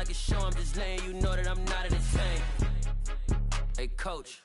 like a show, I'm just letting you know that I'm not entertained. Hey, coach,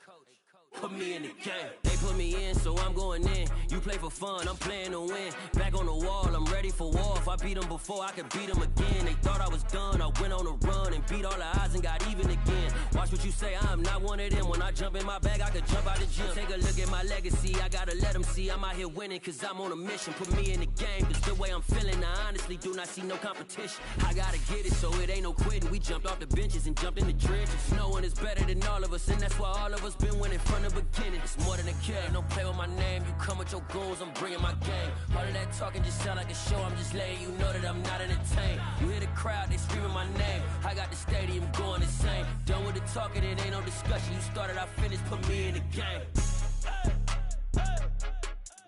put me in the game. They put me in, so I'm going in. You play for fun, I'm playing to win. Back on the wall, I'm ready for war. If I beat them before, I could beat them again. They thought I was done, I went on a run and beat all the odds and got even again. Watch what you say, I'm not one of them. When I jump in my bag, I could jump out the gym. Take a look at my legacy, I gotta let them see I'm out here winning, cause I'm on a mission. Put me in the game, cause the way I'm feeling, I honestly do not see no competition. I gotta get it, so it ain't no quitting. We jumped off the benches and jumped in the trenches. No one is better than all of us, and that's why all of us been winning from the beginning. It's more than a game, don't play with my name. You come with your goons, I'm bringing my game. All of that talking just sound like a show, I'm just letting you know that I'm not entertained. You hear the crowd, they screaming my name. I got the stadium going insane. Done with the talking, it ain't no discussion. You started, I finished, put me in the game.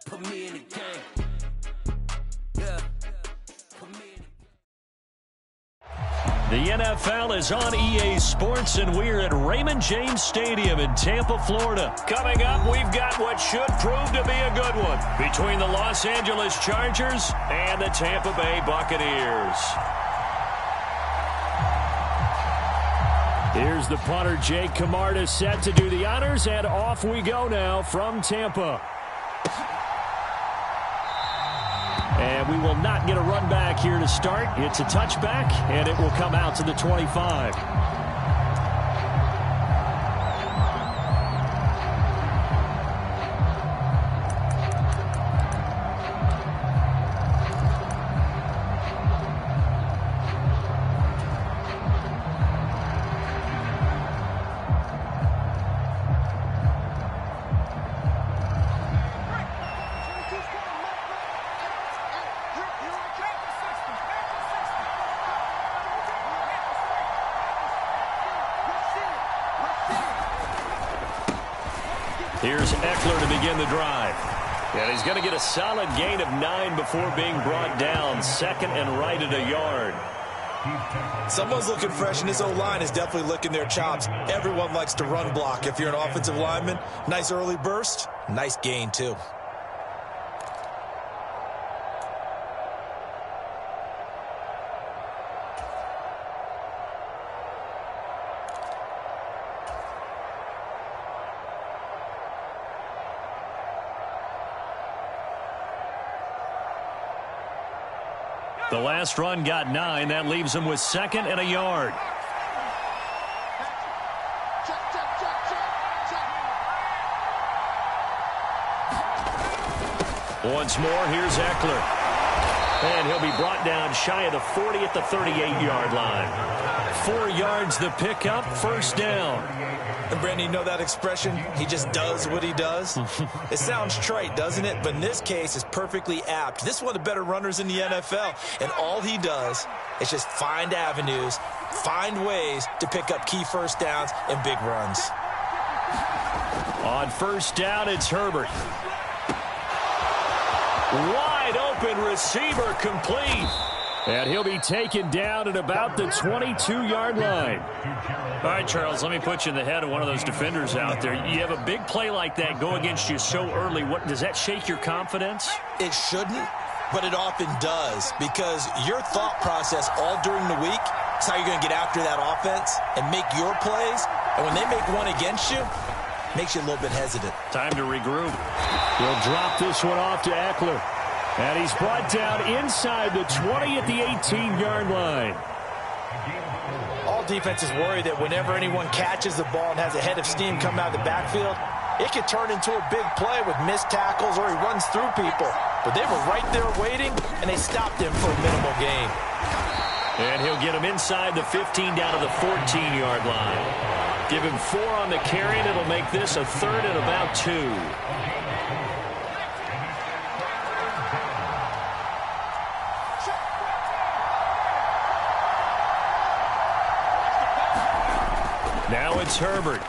Put me in the game. Yeah. Put me in the The NFL is on EA Sports, and we're at Raymond James Stadium in Tampa, Florida. Coming up, we've got what should prove to be a good one between the Los Angeles Chargers and the Tampa Bay Buccaneers. Here's the punter, Jake Camarda, set to do the honors, and off we go now from Tampa. And we will not get a run back here to start. It's a touchback, and it will come out to the 25. Here's Eckler to begin the drive. And he's going to get a solid gain of 9 before being brought down. Second and right at a yard. Someone's looking fresh, and this O-line is definitely licking their chops. Everyone likes to run block. If you're an offensive lineman, nice early burst, nice gain too. The last run got 9. That leaves him with second and a yard. Once more, here's Eckler. And he'll be brought down shy of the 40 at the 38-yard line. 4 yards the pickup, first down. And Brandon, you know that expression? He just does what he does. It sounds trite, doesn't it? But in this case, it's perfectly apt. This is one of the better runners in the NFL. And all he does is just find avenues, find ways to pick up key first downs and big runs. On first down, it's Herbert. Wide open receiver, complete. And he'll be taken down at about the 22-yard line. All right, Charles, let me put you in the head of one of those defenders out there. You have a big play like that go against you so early. What does that shake your confidence? It shouldn't, but it often does, because your thought process all during the week is how you're going to get after that offense and make your plays. And when they make one against you, it makes you a little bit hesitant. Time to regroup. He'll drop this one off to Eckler. And he's brought down inside the 20 at the 18-yard line. All defenses worry that whenever anyone catches the ball and has a head of steam coming out of the backfield, it could turn into a big play with missed tackles or he runs through people. But they were right there waiting, and they stopped him for a minimal gain. And he'll get him inside the 15 down to the 14-yard line. Give him 4 on the carry, and it'll make this a third and about 2. Now it's Herbert.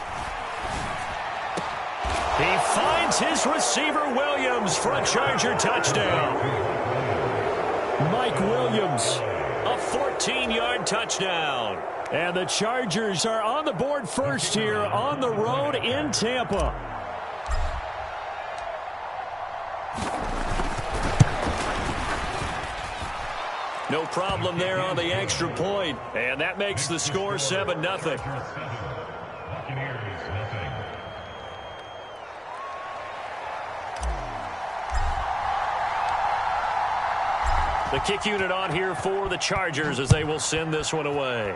He finds his receiver, Williams, for a Charger touchdown. Mike Williams, a 14-yard touchdown. And the Chargers are on the board first here on the road in Tampa. No problem there on the extra point. And that makes the score 7-0. The kick unit on here for the Chargers as they will send this one away.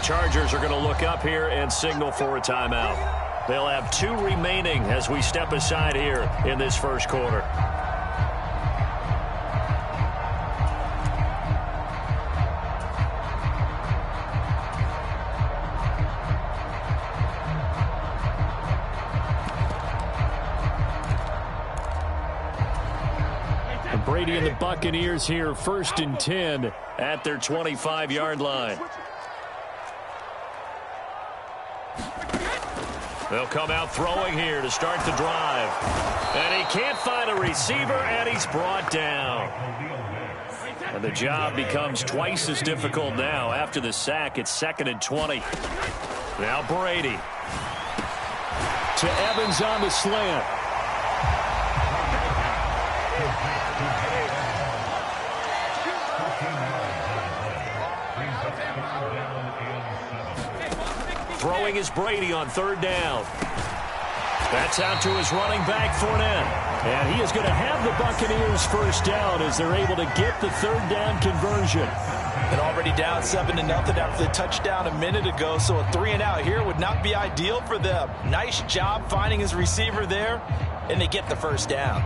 Chargers are going to look up here and signal for a timeout. They'll have 2 remaining as we step aside here in this first quarter. And Brady and the Buccaneers here, 1st and 10 at their 25-yard line. They'll come out throwing here to start the drive. And he can't find a receiver, and he's brought down. And the job becomes twice as difficult now. After the sack, it's 2nd and 20. Now Brady. To Evans on the slant. Throwing is Brady on 3rd down. That's out to his running back, Fournette. And he is going to have the Buccaneers first down as they're able to get the 3rd down conversion. And already down 7-0 after the touchdown a minute ago, so a 3-and-out here would not be ideal for them. Nice job finding his receiver there, and they get the first down.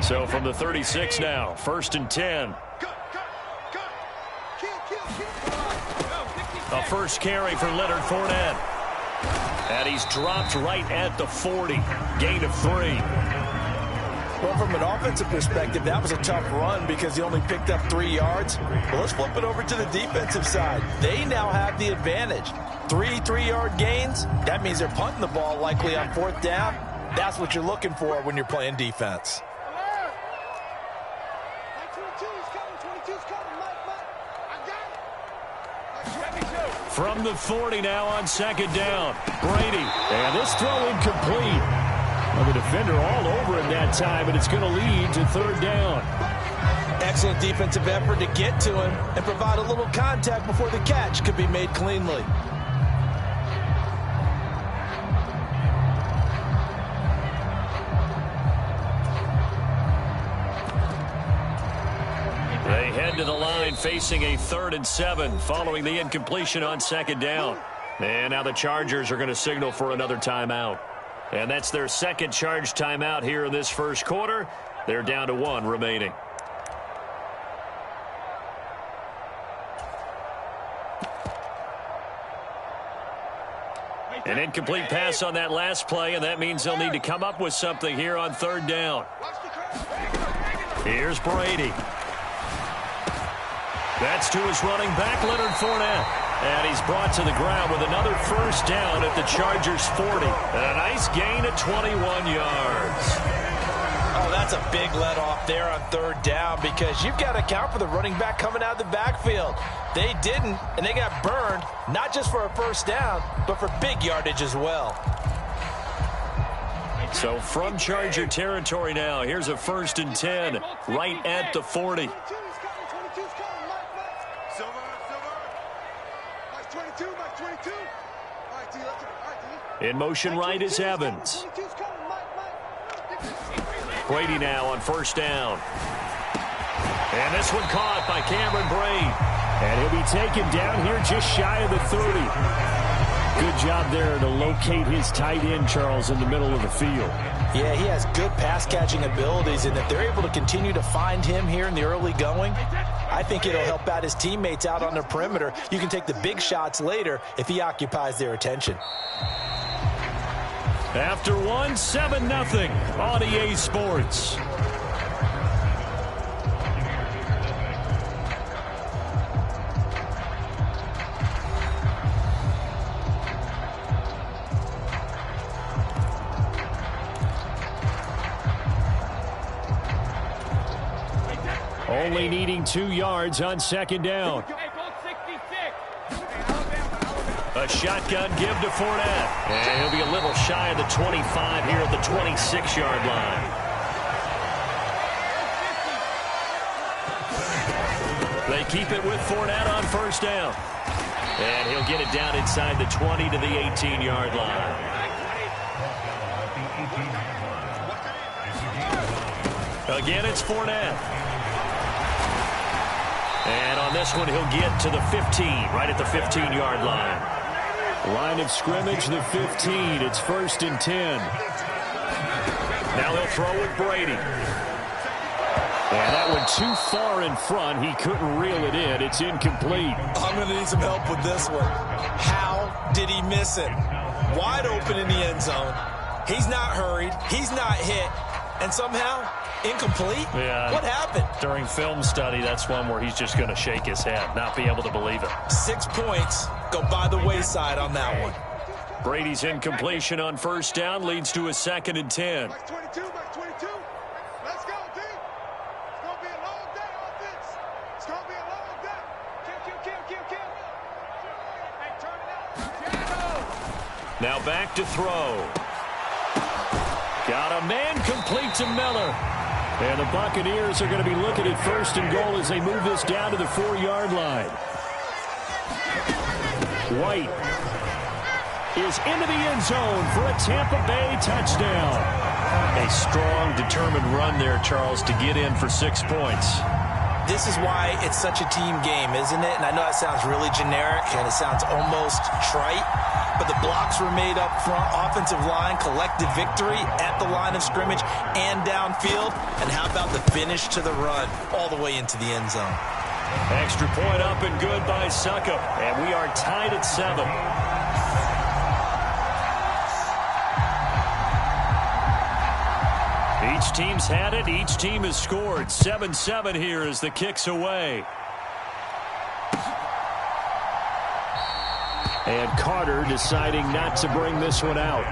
So from the 36 now, 1st and 10. A first carry for Leonard Fournette. And he's dropped right at the 40. Gain of 3. Well, from an offensive perspective, that was a tough run because he only picked up 3 yards. Well, let's flip it over to the defensive side. They now have the advantage. 3 3-yard gains. That means they're punting the ball likely on 4th down. That's what you're looking for when you're playing defense. From the 40 now on 2nd down. Brady. And this throw incomplete. Well, the defender all over him that time, and it's going to lead to 3rd down. Excellent defensive effort to get to him and provide a little contact before the catch could be made cleanly. They head to the line facing a 3rd and 7 following the incompletion on 2nd down. And now the Chargers are going to signal for another timeout. And that's their 2nd charge timeout here in this first quarter. They're down to 1 remaining. An incomplete pass on that last play, and that means they'll need to come up with something here on 3rd down. Here's Brady. That's to his running back, Leonard Fournette. And he's brought to the ground with another first down at the Chargers' 40. And a nice gain of 21 yards. Oh, that's a big let-off there on 3rd down because you've got to account for the running back coming out of the backfield. They didn't, and they got burned, not just for a first down, but for big yardage as well. So from Charger territory now, here's a 1st and 10 right at the 40. In motion right is Evans. Brady now on first down. And this one caught by Cameron Brate. And he'll be taken down here just shy of the 30. Good job there to locate his tight end, Charles, in the middle of the field. Yeah, he has good pass-catching abilities, and if they're able to continue to find him here in the early going, I think it'll help out his teammates out on the perimeter. You can take the big shots later if he occupies their attention. After one, 7-0 on EA Sports. Only needing 2 yards on second down. A shotgun give to Fournette. And he'll be a little shy of the 25 here at the 26-yard line. They keep it with Fournette on first down. And he'll get it down inside the 20 to the 18-yard line. Again, it's Fournette. And on this one, he'll get to the 15, right at the 15-yard line. Line of scrimmage, the 15. It's 1st and 10. Now they'll throw with Brady. And that one too far in front. He couldn't reel it in. It's incomplete. I'm going to need some help with this one. How did he miss it? Wide open in the end zone. He's not hurried. He's not hit. And somehow, incomplete? Yeah. What happened? During film study, that's one where he's just going to shake his head, not be able to believe it. 6 points go by the wayside on that one. Brady's incompletion on first down leads to a 2nd and 10. Back 22. Let's go, D. It's going to be a long day on this. It's going to be a long day. Kill. Hey, turn it out. Now back to throw. Got a man complete to Miller. And the Buccaneers are going to be looking at 1st and goal as they move this down to the 4-yard line. White is into the end zone for a Tampa Bay touchdown. A strong, determined run there, Charles, to get in for 6 points. This is why it's such a team game, isn't it? And I know that sounds really generic and it sounds almost trite, but the blocks were made up front, offensive line, collective victory at the line of scrimmage and downfield. And how about the finish to the run all the way into the end zone? Extra point up and good by Suckup. And we are tied at 7. Each team's had it. Each team has scored. 7-7 here as the kick's away. And Carter deciding not to bring this one out.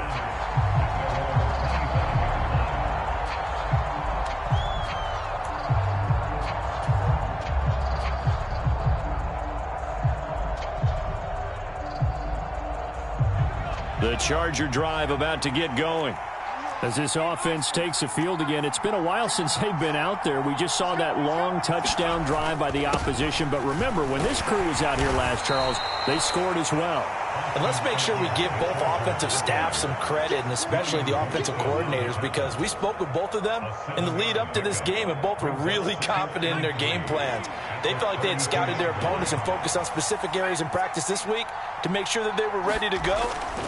The Charger drive about to get going. As this offense takes the field again, it's been a while since they've been out there. We just saw that long touchdown drive by the opposition. But remember, when this crew was out here last, Charles, they scored as well. And let's make sure we give both offensive staff some credit, and especially the offensive coordinators, because we spoke with both of them in the lead up to this game, and both were really confident in their game plans. They felt like they had scouted their opponents and focused on specific areas in practice this week to make sure that they were ready to go.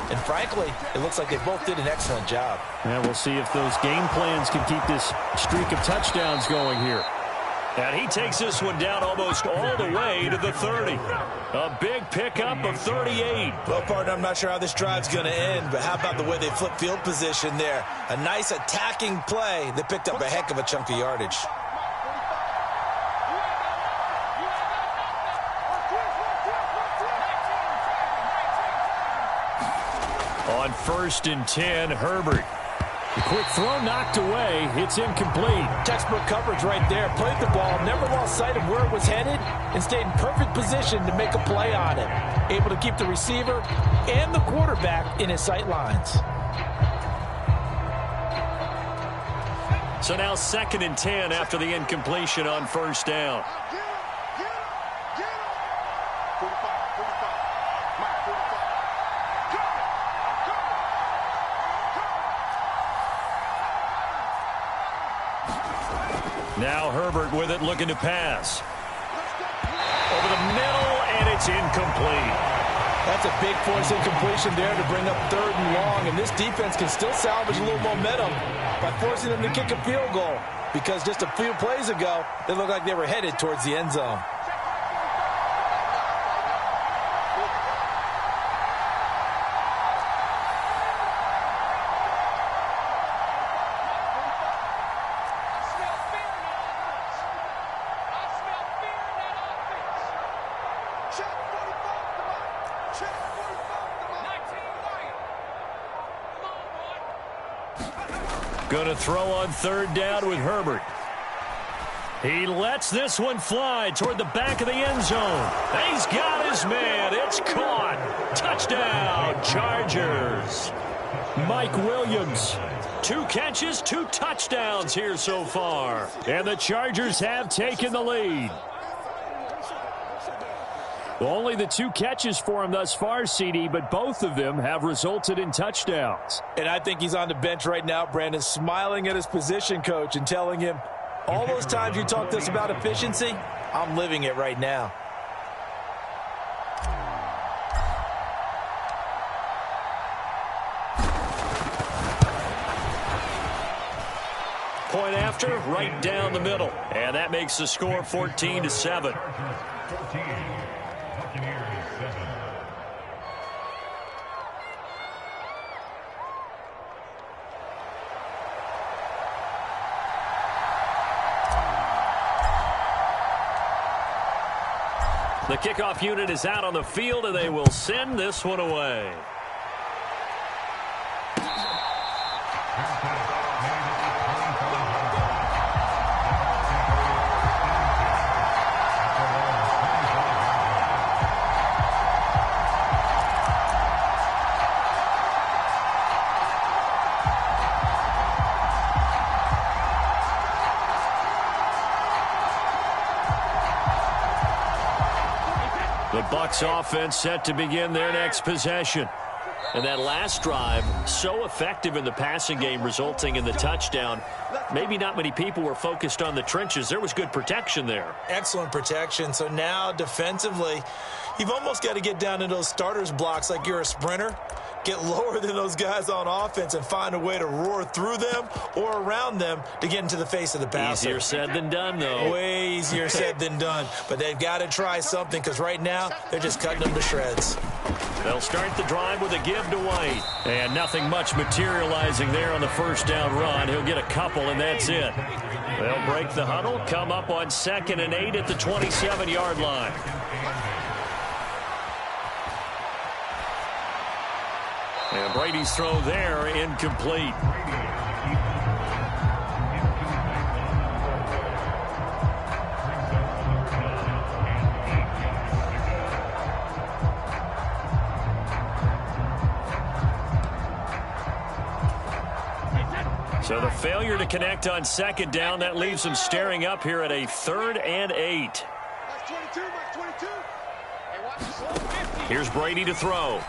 And frankly, it looks like they both did an excellent job. Yeah, we'll see if those game plans can keep this streak of touchdowns going here. And he takes this one down almost all the way to the 30. A big pickup of 38. Well, partner, I'm not sure how this drive's going to end, but how about the way they flip field position there? A nice attacking play that picked up a heck of a chunk of yardage. On 1st and 10, Herbert. The quick throw knocked away. It's incomplete. Textbook coverage right there. Played the ball, never lost sight of where it was headed, and stayed in perfect position to make a play on it. Able to keep the receiver and the quarterback in his sight lines. So now 2nd and 10 after the incompletion on first down. Now Herbert with it, looking to pass. Over the middle, and it's incomplete. That's a big force incompletion there to bring up 3rd and long, and this defense can still salvage a little momentum by forcing them to kick a field goal, because just a few plays ago, they looked like they were headed towards the end zone. Going to throw on 3rd down with Herbert. He lets this one fly toward the back of the end zone. He's got his man. It's caught. Touchdown, Chargers. Mike Williams. 2 catches, 2 touchdowns here so far. And the Chargers have taken the lead. Only the 2 catches for him thus far, CD, but both of them have resulted in touchdowns. And I think he's on the bench right now, Brandon, smiling at his position coach and telling him, all those times you talked to us about efficiency, I'm living it right now. Point after, right down the middle. And that makes the score 14-7. The kickoff unit is out on the field, and they will send this one away. The Bucs offense set to begin their next possession. And that last drive, so effective in the passing game, resulting in the touchdown. Maybe not many people were focused on the trenches. There was good protection there. Excellent protection. So now defensively, you've almost got to get down into those starters blocks like you're a sprinter. Get lower than those guys on offense and find a way to roar through them or around them to get into the face of the passer. Easier said than done, though. Way easier said than done. But they've got to try something, because right now they're just cutting them to shreds. They'll start the drive with a give to White. And nothing much materializing there on the first down run. He'll get a couple, and that's it. They'll break the huddle, come up on 2nd and 8 at the 27-yard line. And Brady's throw there, incomplete. So the failure to connect on 2nd down, that leaves them staring up here at a 3rd and 8. Here's Brady to throw.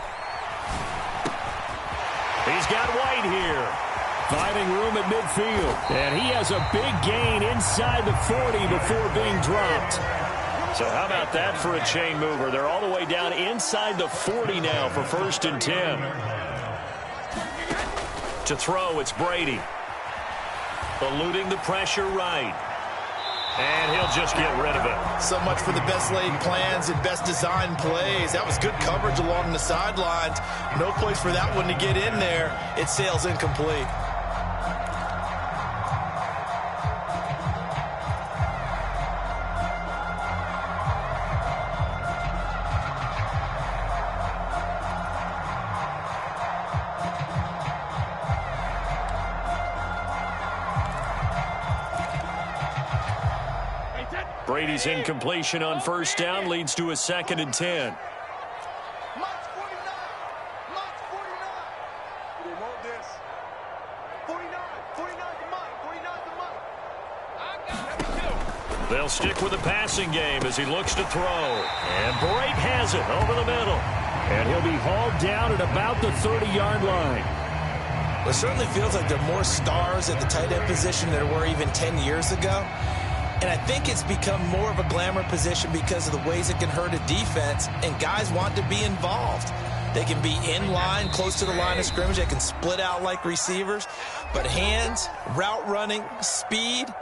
He's got White here. Finding room at midfield. And he has a big gain inside the 40 before being dropped. So how about that for a chain mover? They're all the way down inside the 40 now for 1st and 10. To throw, it's Brady. Eluding the pressure right. And he'll just get rid of it. So much for the best laid plans and best designed plays. That was good coverage along the sidelines. No place for that one to get in there. It sails incomplete. Brady's incompletion on 1st down leads to a 2nd and 10. They'll stick with the passing game as he looks to throw. And Brake has it over the middle. And he'll be hauled down at about the 30-yard line. Well, it certainly feels like there are more stars at the tight end position than there were even 10 years ago. And I think it's become more of a glamour position because of the ways it can hurt a defense, and guys want to be involved. They can be in line, close to the line of scrimmage. They can split out like receivers. But hands, route running, speed,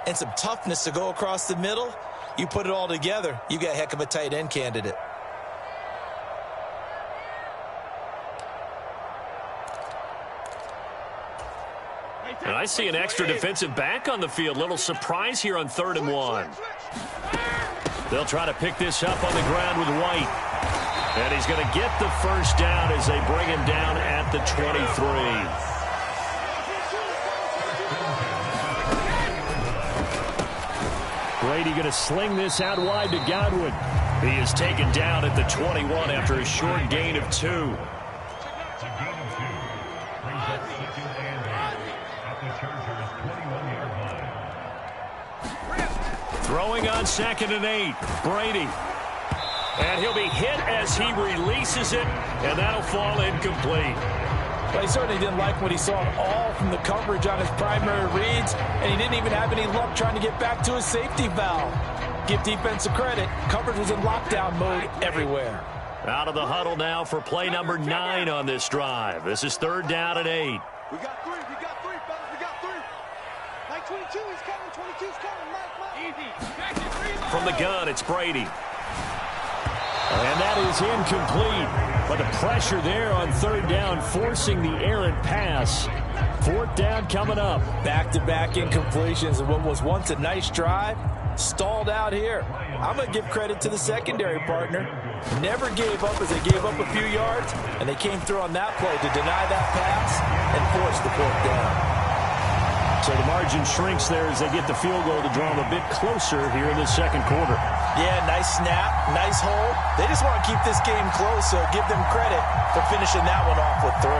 and some toughness to go across the middle, you put it all together, you got a heck of a tight end candidate. And I see an extra defensive back on the field. Little surprise here on 3rd and 1. They'll try to pick this up on the ground with White. And he's going to get the first down as they bring him down at the 23. Brady going to sling this out wide to Godwin. He is taken down at the 21 after a short gain of 2. Throwing on 2nd and 8. Brady. And he'll be hit as he releases it, and that'll fall incomplete. Well, he certainly didn't like what he saw at all from the coverage on his primary reads, and he didn't even have any luck trying to get back to his safety valve. Give defense a credit. Coverage was in lockdown mode everywhere. Out of the huddle now for play number 9 on this drive. This is 3rd down and 8. We got 3, fellas, we got 3. Like 22, he's coming, 22's coming, Mike. Easy. From the gun, it's Brady. And that is incomplete. But the pressure there on 3rd down, forcing the errant pass. 4th down coming up. Back-to-back incompletions of what was once a nice drive, stalled out here. I'm going to give credit to the secondary partner. Never gave up as they gave up a few yards, and they came through on that play to deny that pass and force the 4th down. So the margin shrinks there as they get the field goal to draw them a bit closer here in the 2nd quarter. Yeah, nice snap, nice hold. They just want to keep this game close, so give them credit for finishing that one off with 3.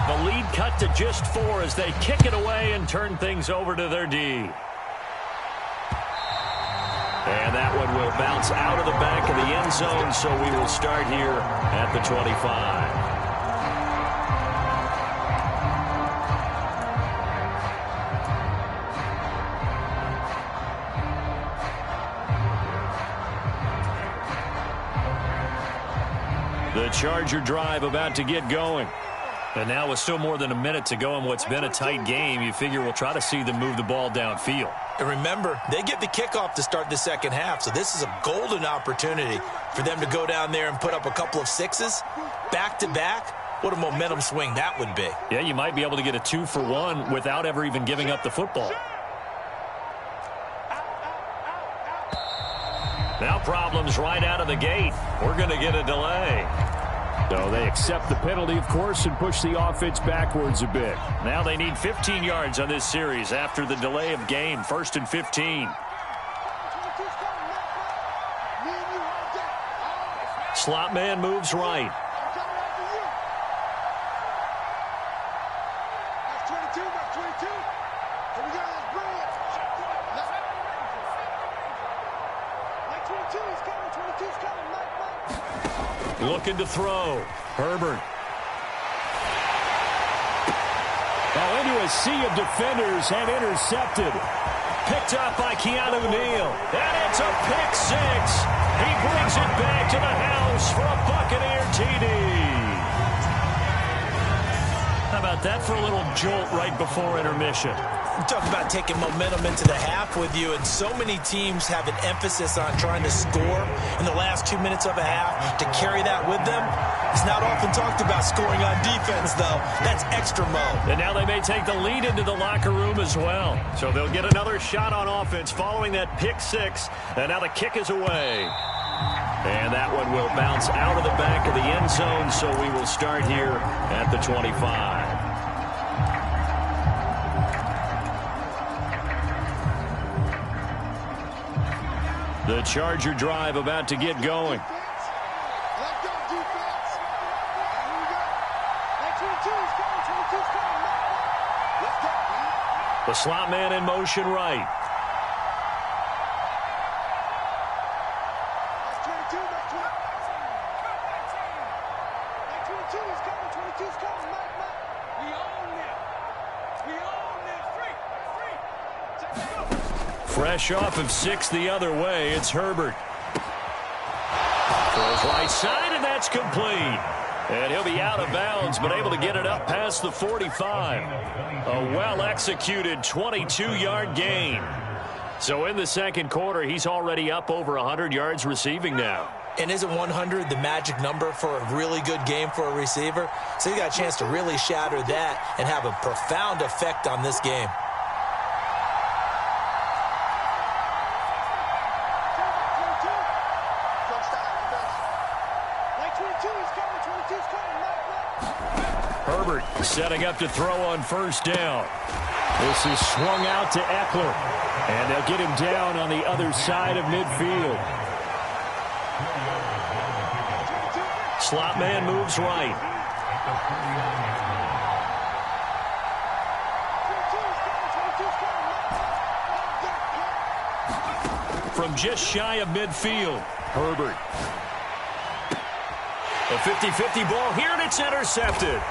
The lead cut to just 4 as they kick it away and turn things over to their D. And that one will bounce out of the back of the end zone, so we will start here at the 25. The Charger drive about to get going. And now with still more than a minute to go in what's been a tight game, you figure we'll try to see them move the ball downfield. And remember, they get the kickoff to start the 2nd half, so this is a golden opportunity for them to go down there and put up a couple of 6s back-to-back. What a momentum swing that would be. Yeah, you might be able to get a 2-for-1 without ever even giving up the football. Now problems right out of the gate. We're going to get a delay. So they accept the penalty, of course, and push the offense backwards a bit. Now they need 15 yards on this series after the delay of game. 1st and 15. Slot man moves right. That's 22, that's 22. Here we go, that's brilliant. Like 22, he's coming, 22's coming, Mike. Looking to throw. Herbert. Oh, into a sea of defenders and intercepted. Picked up by Keanu Neal. And it's a pick 6. He brings it back to the house for a Buccaneer TD. How about that for a little jolt right before intermission? You talk about taking momentum into the half with you, and so many teams have an emphasis on trying to score in the last 2 minutes of a half. To carry that with them, it's not often talked about scoring on defense, though. That's extra mode. And now they may take the lead into the locker room as well. So they'll get another shot on offense following that pick 6, and now the kick is away. And that one will bounce out of the back of the end zone, so we will start here at the 25. The Charger drive about to get going. Let's go, defense. Here we go. Like 22's coming, 22's coming, Mike. Let's go, man. The slot man in motion right. That's 22, that's 20. Like 22, he's coming, Fresh off of 6 the other way, it's Herbert. Throws right side, and that's complete. And he'll be out of bounds, but able to get it up past the 45. A well-executed 22-yard gain. So in the second quarter, he's already up over 100 yards receiving now. And isn't 100 the magic number for a really good game for a receiver? So you got a chance to really shatter that and have a profound effect on this game. Herbert setting up to throw on first down. This is swung out to Eckler. And they'll get him down on the other side of midfield. Slot man moves right. From just shy of midfield, Herbert. A 50-50 ball here, and it's intercepted.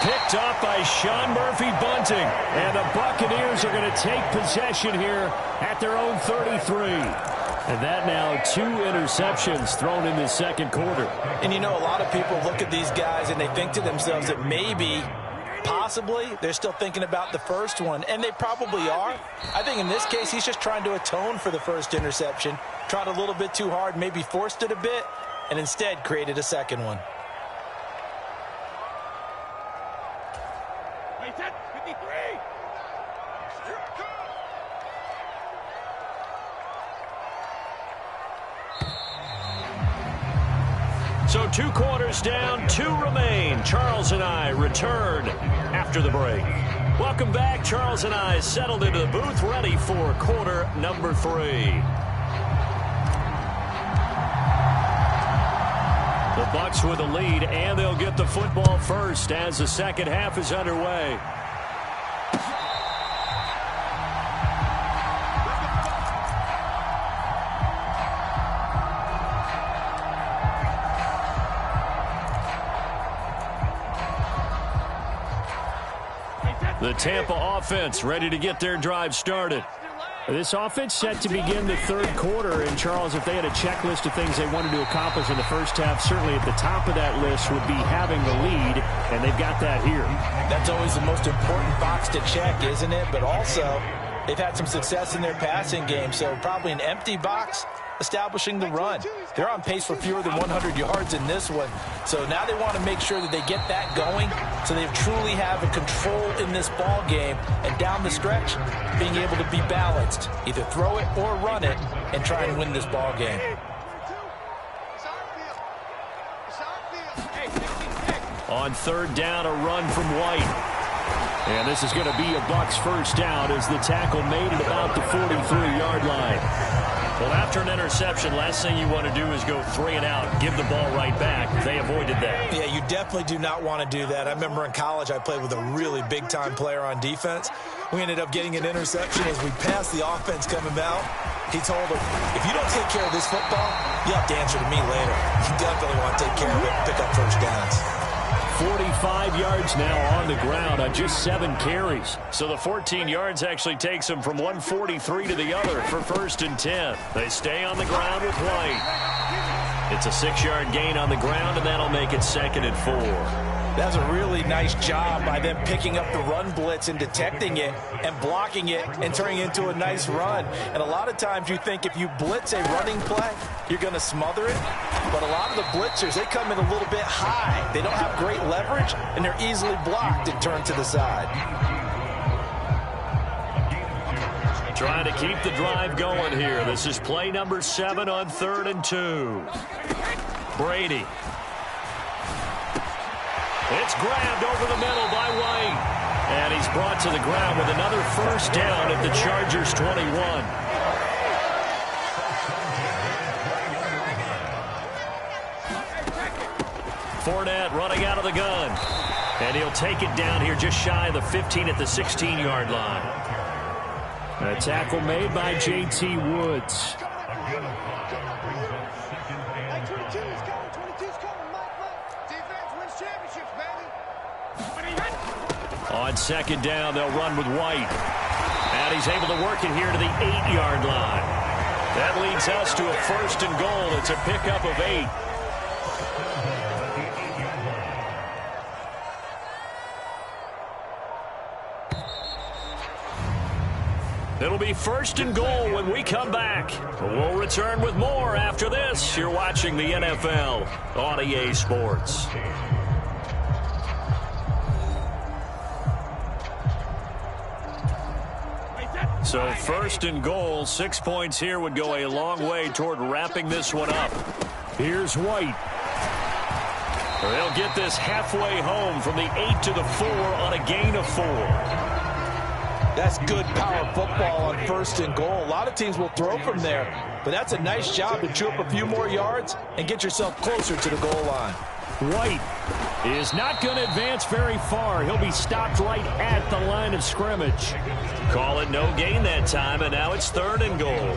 Picked up by Sean Murphy-Bunting. And the Buccaneers are going to take possession here at their own 33. And that now 2 interceptions thrown in the second quarter. And you know, a lot of people look at these guys and they think to themselves that maybe, possibly, they're still thinking about the first one. And they probably are. I think in this case, he's just trying to atone for the first interception. Tried a little bit too hard, maybe forced it a bit, and instead created a second one. So 2 quarters down, 2 remain. Charles and I return after the break. Welcome back. Charles and I settled into the booth, ready for quarter number 3. The Bucs with a lead, and they'll get the football first as the second half is underway. The Tampa offense ready to get their drive started. This offense set to begin the third quarter. And, Charles, if they had a checklist of things they wanted to accomplish in the first half, certainly at the top of that list would be having the lead, and they've got that here. That's always the most important box to check, isn't it? But also, they've had some success in their passing game, so probably an empty box establishing the run. They're on pace for fewer than 100 yards in this one. So now they want to make sure that they get that going so they truly have a control in this ball game. And down the stretch, being able to be balanced. Either throw it or run it and try and win this ball game. On third down, a run from White. And this is going to be a Bucs first down as the tackle made at about the 43-yard line. Well, after an interception, last thing you want to do is go 3 and out, give the ball right back. They avoided that. Yeah, you definitely do not want to do that. I remember in college I played with a really big-time player on defense. We ended up getting an interception as we passed the offense coming out. He told him, if you don't take care of this football, you'll have to answer to me later. You definitely want to take care of it and pick up first downs. 45 yards now on the ground on just 7 carries. So the 14 yards actually takes them from 143 to the other for first and 10. They stay on the ground with White. It's a 6-yard gain on the ground, and that'll make it 2nd and 4. That was a really nice job by them picking up the run blitz and detecting it and blocking it and turning it into a nice run. And a lot of times you think if you blitz a running play, you're going to smother it. But a lot of the blitzers, they come in a little bit high. They don't have great leverage, and they're easily blocked and turned to the side. Trying to keep the drive going here. This is play number 7 on 3rd and 2. Brady. It's grabbed over the middle by White. And he's brought to the ground with another first down at the Chargers' 21. Fournette running out of the gun. And he'll take it down here just shy of the 15 at the 16-yard line. A tackle made by J.T. Woods. On second down, they'll run with White. And he's able to work it here to the 8-yard line. That leads us to a 1st and goal. It's a pickup of 8. It'll be 1st and goal when we come back. We'll return with more after this. You're watching the NFL on EA Sports. So 1st and goal, 6 points here would go a long way toward wrapping this one up. Here's White. They'll get this halfway home from the 8 to the 4 on a gain of 4. That's good power football on 1st and goal. A lot of teams will throw from there, but that's a nice job to chew up a few more yards and get yourself closer to the goal line. White is not going to advance very far. He'll be stopped right at the line of scrimmage. Call it no gain that time, and now it's 3rd and goal.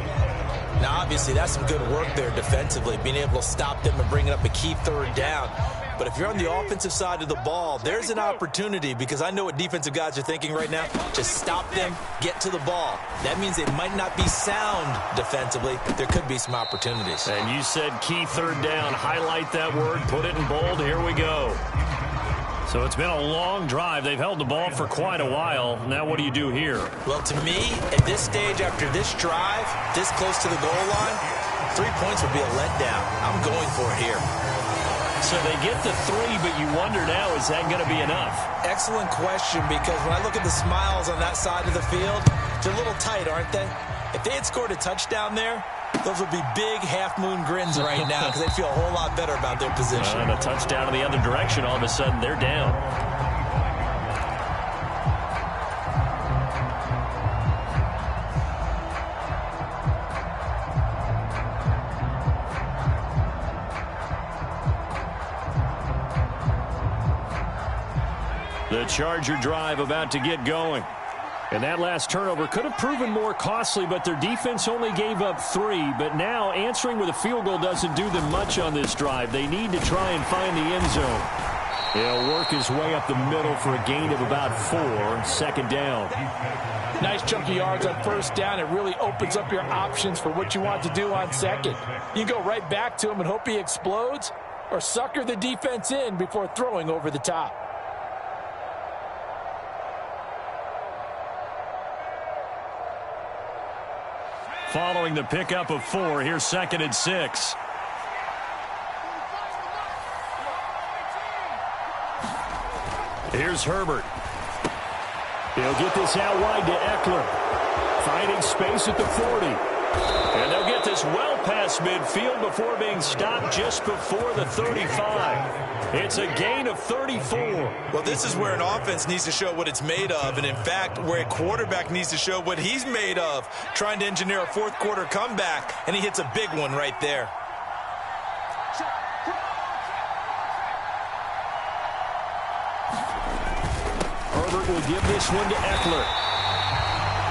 Now, obviously, that's some good work there defensively, being able to stop them and bring up a key 3rd down. But if you're on the offensive side of the ball, there's an opportunity, because I know what defensive guys are thinking right now. Just stop them, get to the ball. That means it might not be sound defensively. There could be some opportunities. And you said key 3rd down. Highlight that word, put it in bold. Here we go. So it's been a long drive. They've held the ball for quite a while. Now what do you do here? Well, to me, at this stage, after this drive, this close to the goal line, 3 points would be a letdown. I'm going for it here. So they get the 3, but you wonder now, is that going to be enough? Excellent question, because when I look at the smiles on that side of the field, they're a little tight, aren't they? If they had scored a touchdown there, those would be big half-moon grins right now, because they'd feel a whole lot better about their position. And a touchdown in the other direction, all of a sudden they're down. The Charger drive about to get going. And that last turnover could have proven more costly, but their defense only gave up 3. But now answering with a field goal doesn't do them much on this drive. They need to try and find the end zone. He'll work his way up the middle for a gain of about 4, 2nd down. Nice chunky yards on 1st down. It really opens up your options for what you want to do on 2nd. You go right back to him and hope he explodes, or sucker the defense in before throwing over the top. Following the pickup of 4, here's 2nd and 6. Here's Herbert. He'll get this out wide to Eckler. Finding space at the 40. And they'll get this well past midfield before being stopped just before the 35. It's a gain of 34. Well, this is where an offense needs to show what it's made of, and in fact, where a quarterback needs to show what he's made of, trying to engineer a 4th quarter comeback, and he hits a big one right there. Herbert will give this one to Eckler.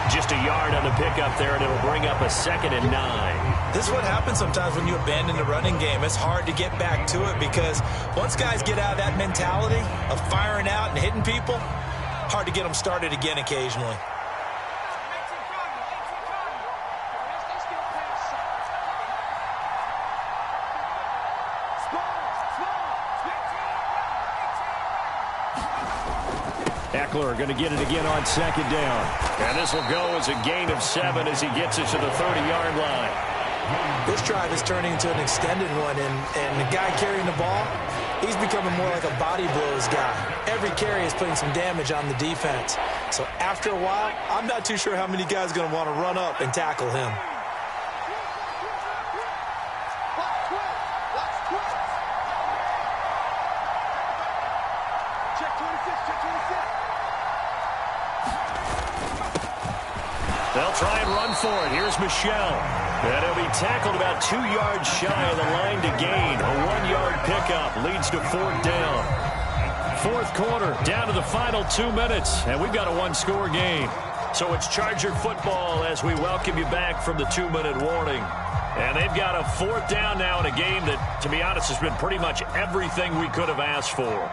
Just a yard on the pickup there, and it'll bring up a 2nd and 9. This is what happens sometimes when you abandon the running game. It's hard to get back to it, because once guys get out of that mentality of firing out and hitting people, hard to get them started again occasionally. Eckler going to get it again on 2nd down. And this will go as a gain of 7 as he gets it to the 30-yard line. This drive is turning into an extended one, and the guy carrying the ball, he's becoming more like a body blows guy. Every carry is putting some damage on the defense. So after a while, I'm not too sure how many guys are going to want to run up and tackle him. They'll try and run for it. Here's Michelle. And he'll be tackled about 2 yards shy of the line to gain. A 1-yard pickup leads to 4th down. 4th quarter, down to the final 2 minutes. And we've got a 1-score game. So it's Charger football as we welcome you back from the 2-minute warning. And they've got a 4th down now in a game that, to be honest, has been pretty much everything we could have asked for.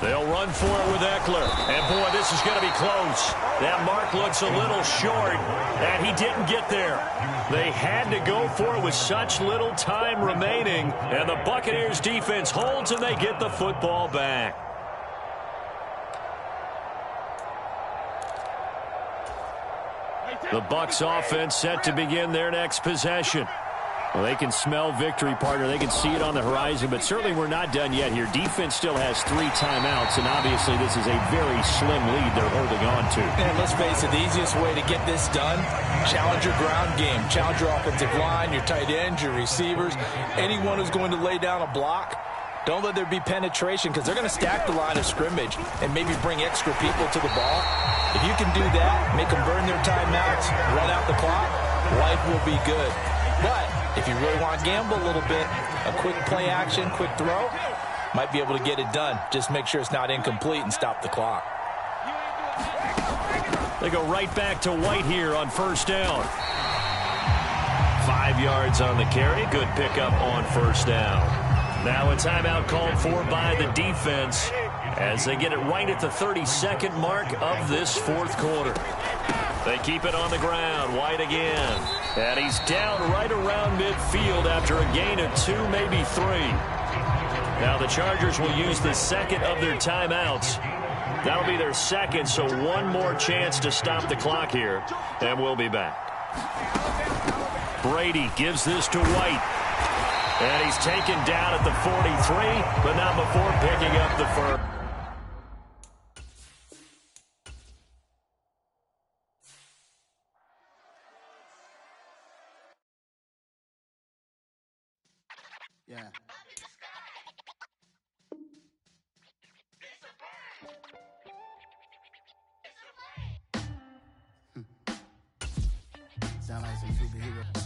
They'll run for it with Eckler. And, boy, this is going to be close. That mark looks a little short, and he didn't get there. They had to go for it with such little time remaining, and the Buccaneers defense holds, and they get the football back. The Bucs offense set to begin their next possession. Well, they can smell victory, partner. They can see it on the horizon, but certainly we're not done yet here. Defense still has 3 timeouts, and obviously this is a very slim lead they're holding on to. And let's face it, the easiest way to get this done, challenge your ground game. Challenge your offensive line, your tight ends, your receivers, anyone who's going to lay down a block. Don't let there be penetration because they're going to stack the line of scrimmage and maybe bring extra people to the ball. If you can do that, make them burn their timeouts, run out the clock, life will be good. But if you really want to gamble a little bit, a quick play action, quick throw, might be able to get it done. Just make sure it's not incomplete and stop the clock. They go right back to White here on first down. 5 yards on the carry. Good pickup on first down. Now a timeout called for by the defense as they get it right at the 32nd mark of this fourth quarter. They keep it on the ground. White again. And he's down right around midfield after a gain of 2, maybe 3. Now the Chargers will use the second of their timeouts. That'll be their second, so one more chance to stop the clock here. And we'll be back. Brady gives this to White. And he's taken down at the 43, but not before picking up the first. Yeah. Sound like some superheroes.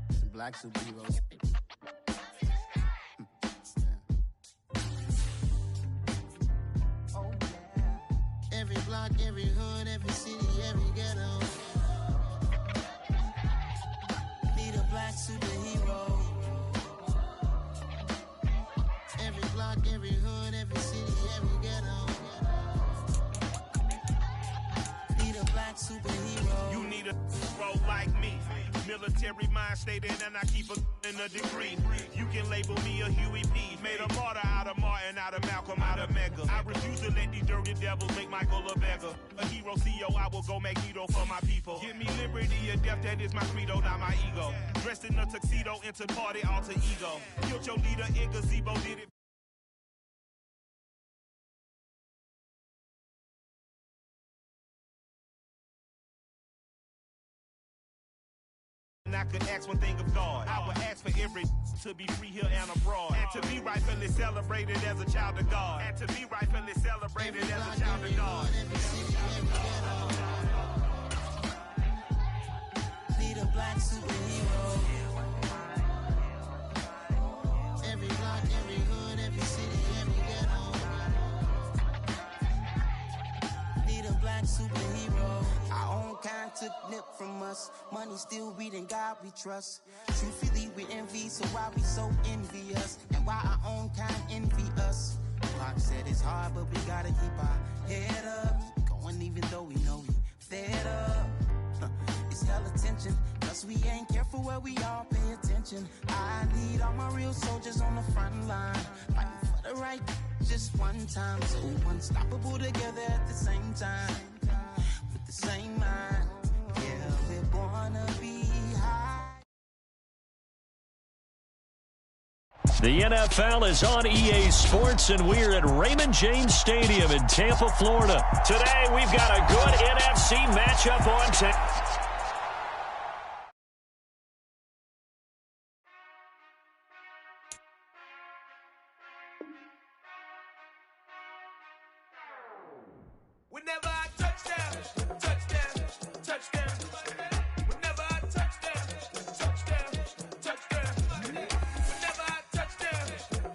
Some black superheroes. Oh, yeah. Every block, every hood, every city, every ghetto. Need a black superhero. Every block, every hood, every city, every ghetto. Need a black superhero. You need a hero like me. Military mind stated, and I keep a degree. You can label me a Huey P. Made a martyr out of Martin, out of Malcolm, out of Mega. I refuse to let these dirty devils make Michael a beggar. A hero CEO, I will go Magneto for my people. Give me liberty or death, that is my credo, not my ego. Dressed in a tuxedo, into party, alter ego. Killed your leader in gazebo, did it. And I could ask one thing of God. I would ask for every to be free here and abroad. And to be rightfully celebrated as a child of God. And to be rightfully celebrated as a child of God. Need a black superhero. Every block, every hood, every city, every ghetto. Need a black superhero. Our own kind took nip from us. Money still reading God we trust. Truthfully we envy, so why we so envious? And why our own kind envy us? Pac said it's hard, but we gotta keep our head up. Going even though we know we fed up. It's hella tension, plus we ain't careful where we all pay attention. I need all my real soldiers on the front line, fighting for the right just one time. So unstoppable together at the same time, with the same mind. Yeah, we're born to be high. The NFL is on EA Sports, and we're at Raymond James Stadium in Tampa, Florida. Today, we've got a good NFC matchup on tap. Whenever I touch down, touchdown, touchdown. Whenever I touch down, touchdown, touchdown. Whenever I touch down,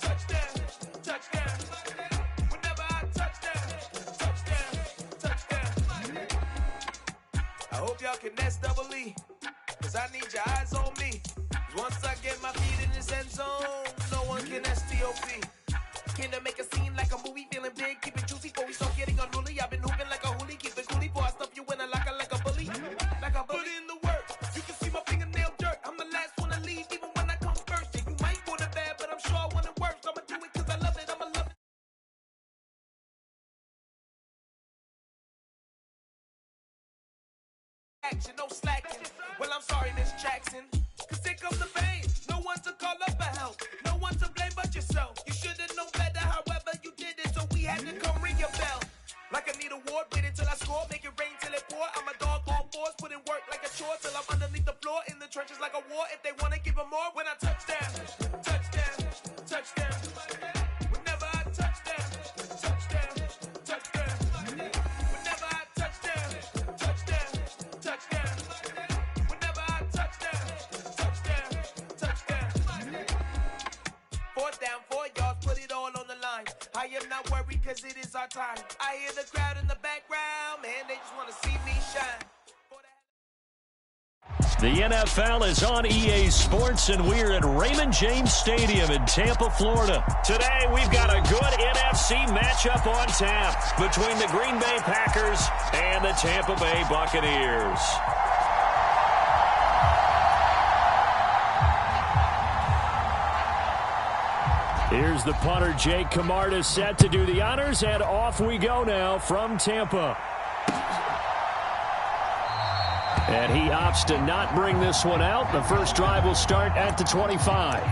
touchdown, touchdown. Whenever I touch down, touchdown, touchdown. I hope y'all can nest double E, cause I need your eyes on me. 'Cause once I get my feet in this end zone, no one can STOP. Can I make a scene like action, no slacking. Well, I'm sorry, Miss Jackson. Cause here comes the pain. No one to call up for help. No one to blame but yourself. You should have known better, however you did it. So we had to come ring your bell. Like I need a ward, wait until I score. Make it rain till it pour. I'm a dog on force, put in work like a chore. Till I'm underneath the floor, in the trenches like a war. If they wanna give them more, when I touch down, touchdown, touchdown. Whenever I touch down, touchdown, touchdown. Whenever I touch down, touchdown, touchdown. Whenever I touch down, touchdown, touchdown. 4th down, 4 yards, put it all on the line. I am not worried cause it is our time. I hear the crowd in the background, man, they just want to see me shine. The NFL is on EA Sports, and we're at Raymond James Stadium in Tampa, Florida. Today, we've got a good NFC matchup on tap between the Green Bay Packers and the Tampa Bay Buccaneers. Here's the punter, Jake Camarda, set to do the honors, and off we go now from Tampa. And he opts to not bring this one out. The first drive will start at the 25.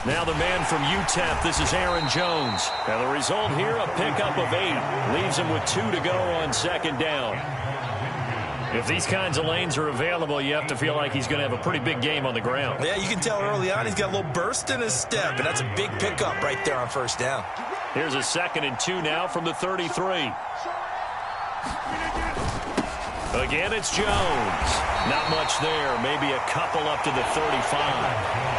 Now the man from UTEP, this is Aaron Jones. Now the result here, a pickup of 8. Leaves him with 2 to go on second down. If these kinds of lanes are available, you have to feel like he's going to have a pretty big game on the ground. Yeah, you can tell early on he's got a little burst in his step, and that's a big pickup right there on first down. Here's a 2nd and 2 now from the 33. Again, it's Jones. Not much there. Maybe a couple up to the 35.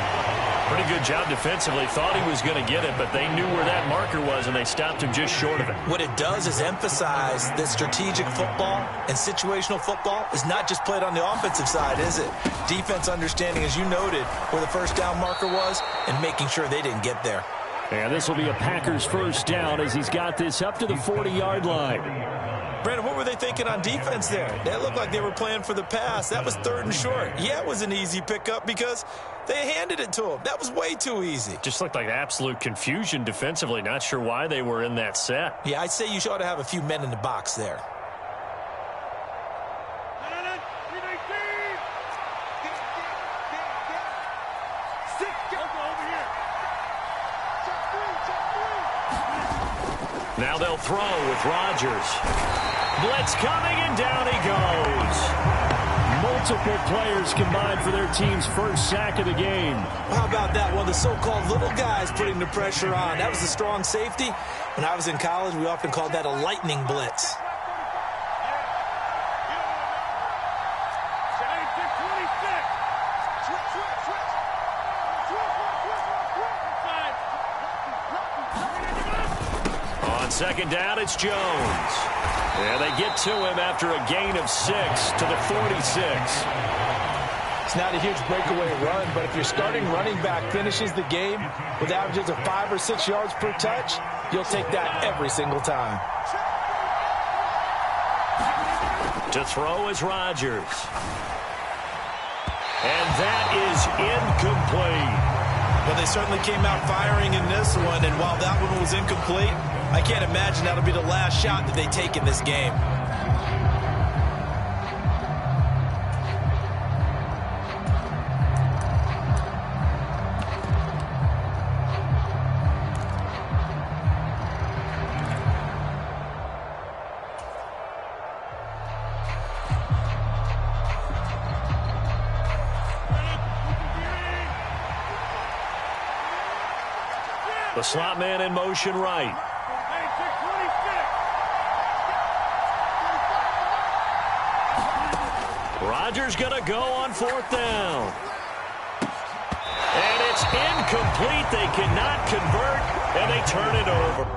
Pretty good job defensively. Thought he was going to get it, but they knew where that marker was, and they stopped him just short of it. What it does is emphasize that strategic football and situational football is not just played on the offensive side, is it? Defense understanding, as you noted, where the first down marker was and making sure they didn't get there. And this will be a Packers first down as he's got this up to the 40-yard line. Brandon, what were they thinking on defense there? They looked like they were playing for the pass. That was 3rd and short. Yeah, it was an easy pickup because they handed it to him. That was way too easy. Just looked like absolute confusion defensively. Not sure why they were in that set. Yeah, I'd say you ought to have a few men in the box there. Now they'll throw with Rodgers. Blitz coming, and down he goes. Multiple players combined for their team's first sack of the game. How about that? One of the so-called little guys putting the pressure on. That was a strong safety. When I was in college, we often called that a lightning blitz. Second down, it's Jones. Yeah, they get to him after a gain of 6 to the 46. It's not a huge breakaway run, but if your starting running back finishes the game with averages of 5 or 6 yards per touch, you'll take that every single time. To throw is Rodgers. And that is incomplete. Well, they certainly came out firing in this one, and while that one was incomplete, I can't imagine that'll be the last shot that they take in this game. The slot man in motion right. Rodgers going to go on 4th down. And it's incomplete. They cannot convert, and they turn it over.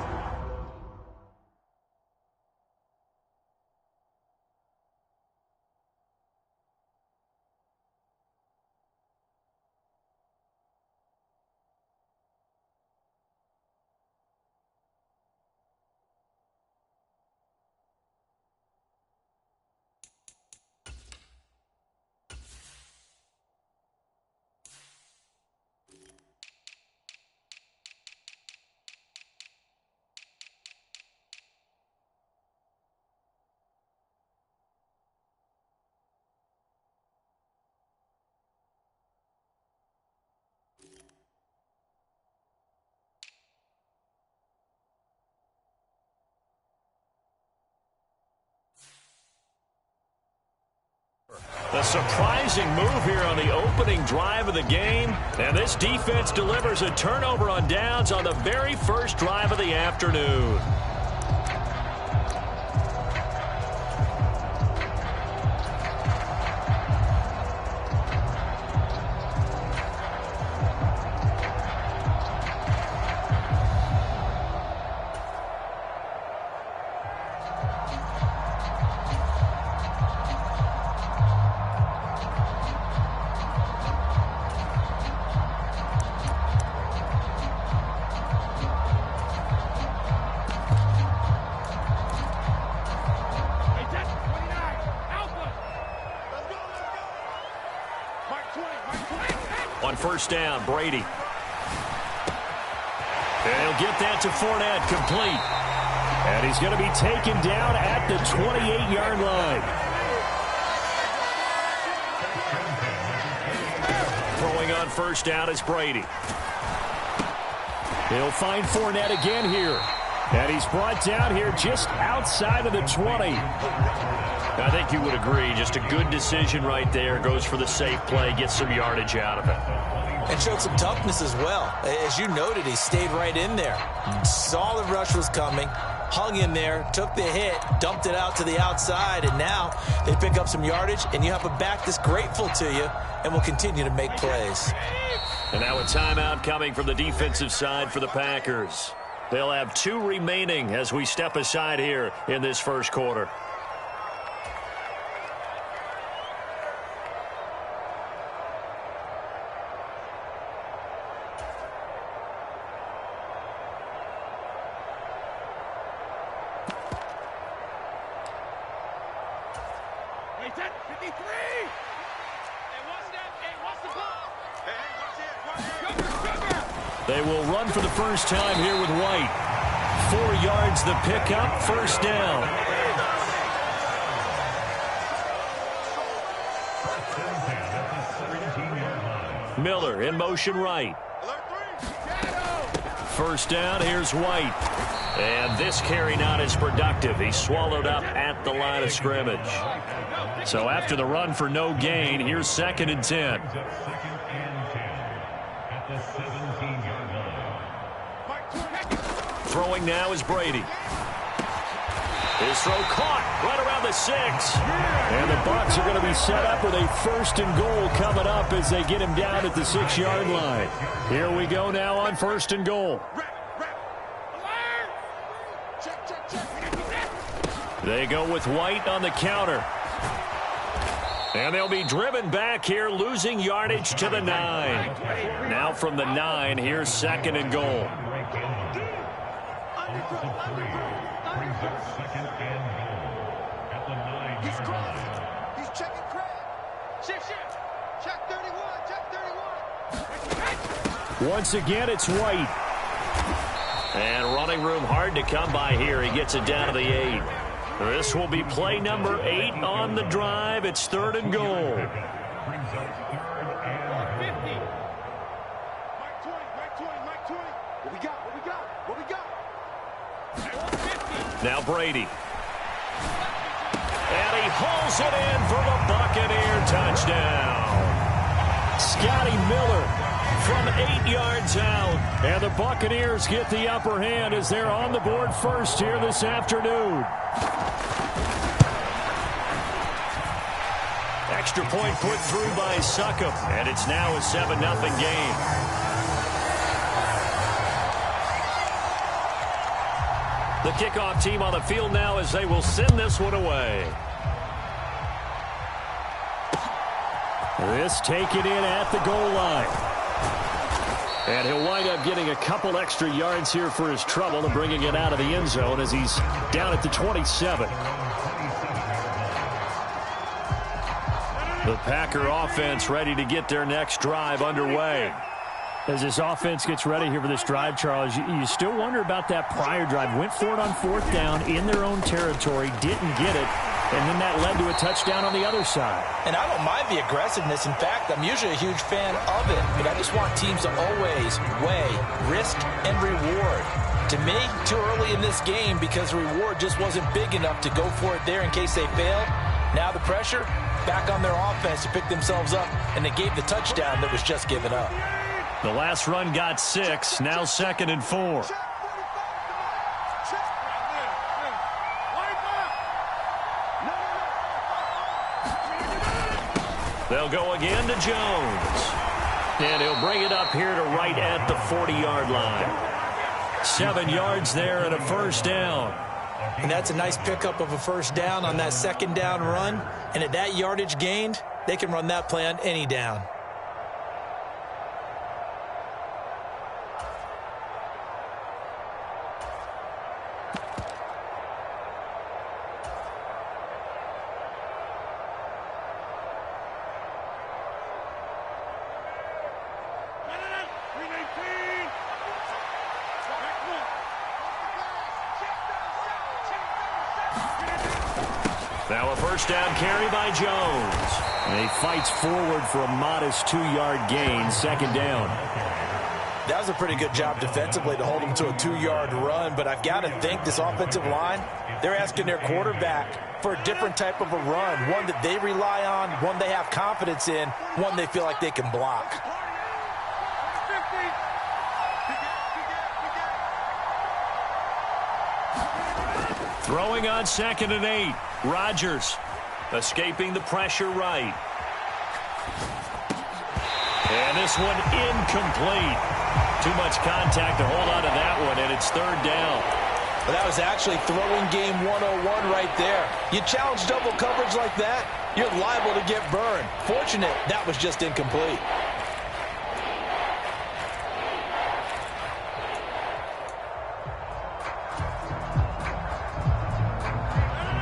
A surprising move here on the opening drive of the game. And this defense delivers a turnover on downs on the very first drive of the afternoon. On first down, Brady. And he'll get that to Fournette, complete. And he's going to be taken down at the 28-yard line. Throwing on first down is Brady. He'll find Fournette again here. And he's brought down here just outside of the 20. I think you would agree, just a good decision right there. Goes for the safe play, gets some yardage out of it. And showed some toughness as well. As you noted, he stayed right in there. Saw the rush was coming, hung in there, took the hit, dumped it out to the outside, and now they pick up some yardage, and you have a back that's grateful to you and will continue to make plays. And now a timeout coming from the defensive side for the Packers. They'll have 2 remaining as we step aside here in this first quarter. They will run for the first time here with White. 4 yards the pickup, first down. Miller in motion right. First down, here's White. And this carry not as productive. He's swallowed up at the line of scrimmage. So after the run for no gain, here's 2nd and 10. Throwing now is Brady. His throw caught right around the 6. And the Bucs are going to be set up with a 1st and goal coming up as they get him down at the 6-yard line. Here we go now on 1st and goal. They go with White on the counter. And they'll be driven back here, losing yardage to the 9. Now from the 9, here's 2nd and goal. He's crossing. He's checking Craig. Shift. Check 31. Check 31. Once again, it's White. And running room hard to come by here. He gets it down to the 8. This will be play number 8 on the drive. It's 3rd and goal. What we got? Now Brady. And he hauls it in for the Buccaneer touchdown. Scotty Miller from 8 yards out. And the Buccaneers get the upper hand as they're on the board first here this afternoon. Extra point put through by Succop. And it's now a 7-0 game. The kickoff team on the field now as they will send this one away. This taken in at the goal line. And he'll wind up getting a couple extra yards here for his trouble and bringing it out of the end zone as he's down at the 27. The Packer offense ready to get their next drive underway. As this offense gets ready here for this drive, Charles, you still wonder about that prior drive. Went for it on 4th down in their own territory, didn't get it, and then that led to a touchdown on the other side. And I don't mind the aggressiveness. In fact, I'm usually a huge fan of it, but I just want teams to always weigh risk and reward. To me, too early in this game because the reward just wasn't big enough to go for it there in case they failed. Now the pressure, back on their offense to pick themselves up, and they gave the touchdown that was just given up. The last run got 6, now 2nd and 4. They'll go again to Jones. And he'll bring it up here to right at the 40-yard line. 7 yards there and a first down. And that's a nice pickup of a first down on that second down run. And at that yardage gained, they can run that play on any down. Now a first down carry by Jones. And he fights forward for a modest 2-yard gain, second down. That was a pretty good job defensively to hold him to a 2-yard run, but I've got to think this offensive line, they're asking their quarterback for a different type of a run, one that they rely on, one they have confidence in, one they feel like they can block. Throwing on 2nd and 8. Rodgers escaping the pressure right. And this one incomplete. Too much contact to hold on to that one, and it's 3rd down. Well, that was actually throwing game 101 right there. You challenge double coverage like that, you're liable to get burned. Fortunate that was just incomplete.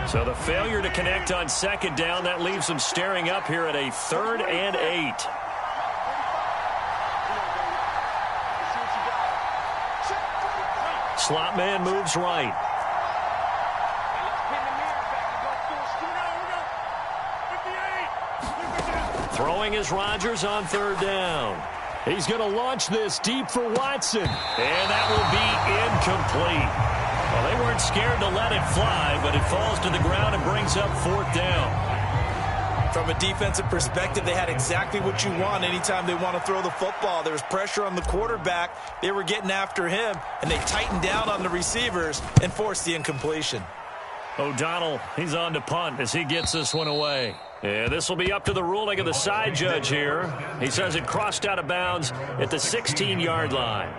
So the failure to connect on 2nd down, that leaves them staring up here at a 3rd and 8. Slot man moves right. Throwing is Rodgers on 3rd down. He's going to launch this deep for Watson. And that will be incomplete. Well, they weren't scared to let it fly, but it falls to the ground and brings up 4th down. From a defensive perspective, they had exactly what you want anytime they want to throw the football. There was pressure on the quarterback. They were getting after him, and they tightened down on the receivers and forced the incompletion. O'Donnell, he's on to punt as he gets this one away. And this will be up to the ruling of the side judge here. He says it crossed out of bounds at the 16-yard line.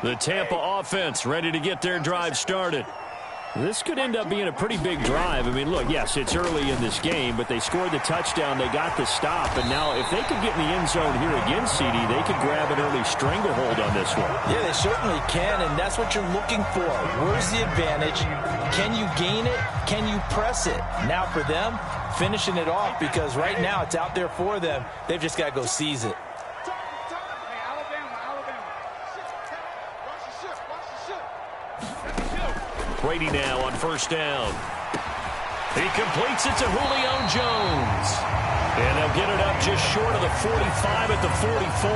The Tampa offense ready to get their drive started. This could end up being a pretty big drive. I mean, look, yes, it's early in this game, but they scored the touchdown. They got the stop. And now if they could get in the end zone here again, CD, they could grab an early stranglehold on this one. Yeah, they certainly can, and that's what you're looking for. Where's the advantage? Can you gain it? Can you press it? Now for them, finishing it off, because right now it's out there for them. They've just got to go seize it. Brady now on 1st down. He completes it to Julio Jones. And they'll get it up just short of the 45 at the 44.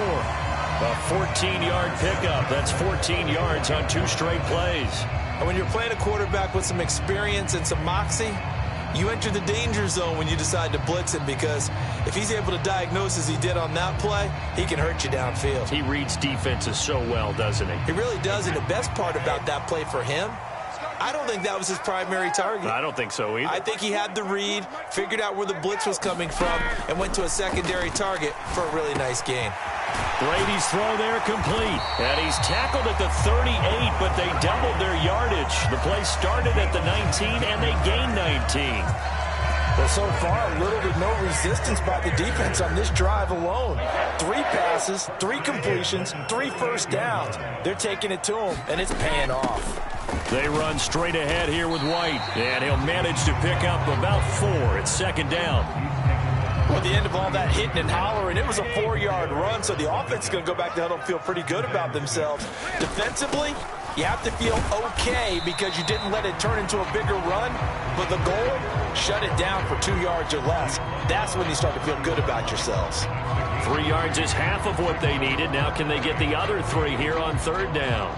A 14-yard pickup. That's 14 yards on 2 straight plays. And when you're playing a quarterback with some experience and some moxie, you enter the danger zone when you decide to blitz him, because if he's able to diagnose as he did on that play, he can hurt you downfield. He reads defenses so well, doesn't he? He really does, and the best part about that play for him, I don't think that was his primary target. I don't think so either. I think he had the read, figured out where the blitz was coming from, and went to a secondary target for a really nice gain. Brady's throw there complete. And he's tackled at the 38, but they doubled their yardage. The play started at the 19, and they gained 19. Well, so far, little to no resistance by the defense on this drive alone. 3 passes, 3 completions, 3 first downs. They're taking it to him, and it's paying off. They run straight ahead here with White, and he'll manage to pick up about 4. It's 2nd down. Well, at the end of all that hitting and hollering, it was a 4-yard run, so the offense is going to go back to huddle and feel pretty good about themselves. Defensively, you have to feel okay because you didn't let it turn into a bigger run, but the goal, shut it down for 2 yards or less. That's when you start to feel good about yourselves. 3 yards is half of what they needed. Now can they get the other 3 here on third down?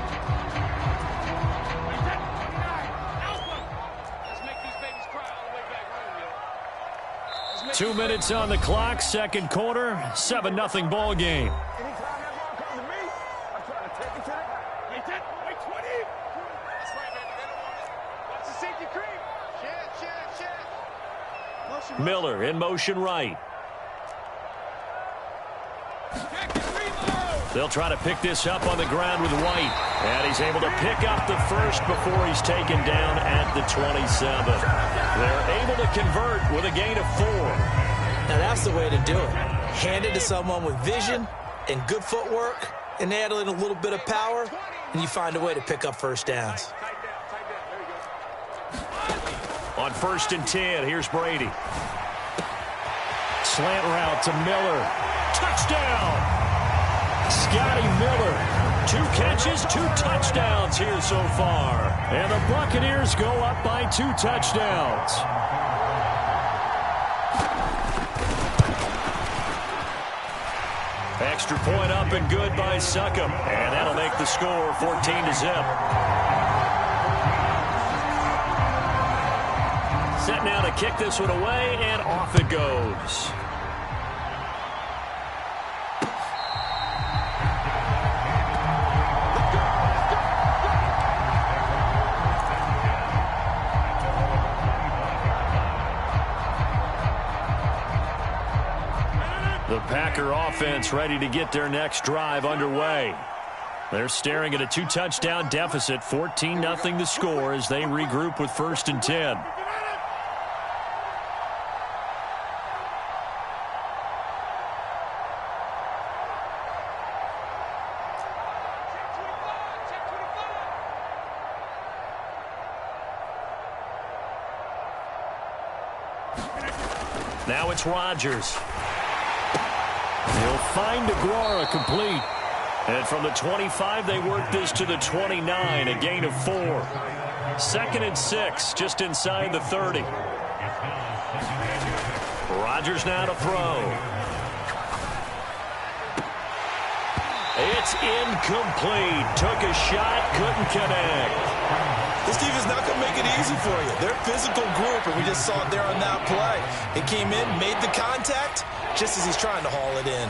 2 minutes on the clock, second quarter, 7-0 ball game. Miller in motion right. They'll try to pick this up on the ground with White. And he's able to pick up the first before he's taken down at the 27. They're able to convert with a gain of 4. Now that's the way to do it. Hand it to someone with vision and good footwork and add in a little bit of power, and you find a way to pick up first downs. On 1st and 10, here's Brady. Slant route to Miller. Touchdown! Scotty Miller. 2 catches, 2 touchdowns here so far. And the Buccaneers go up by 2 touchdowns. Extra point up and good by Succop. And that'll make the score 14-0. Set now to kick this one away, and off it goes. The Packer offense ready to get their next drive underway. They're staring at a 2-touchdown deficit, 14-0 the score as they regroup with 1st and 10. Now it's Rodgers. He'll find Aguara complete. And from the 25, they work this to the 29, a gain of 4. 2nd and 6, just inside the 30. Rodgers now to throw. It's incomplete. Took a shot, couldn't connect. This defense is not going to make it easy for you. They're a physical group, and we just saw it there on that play. It came in, made the contact, just as he's trying to haul it in.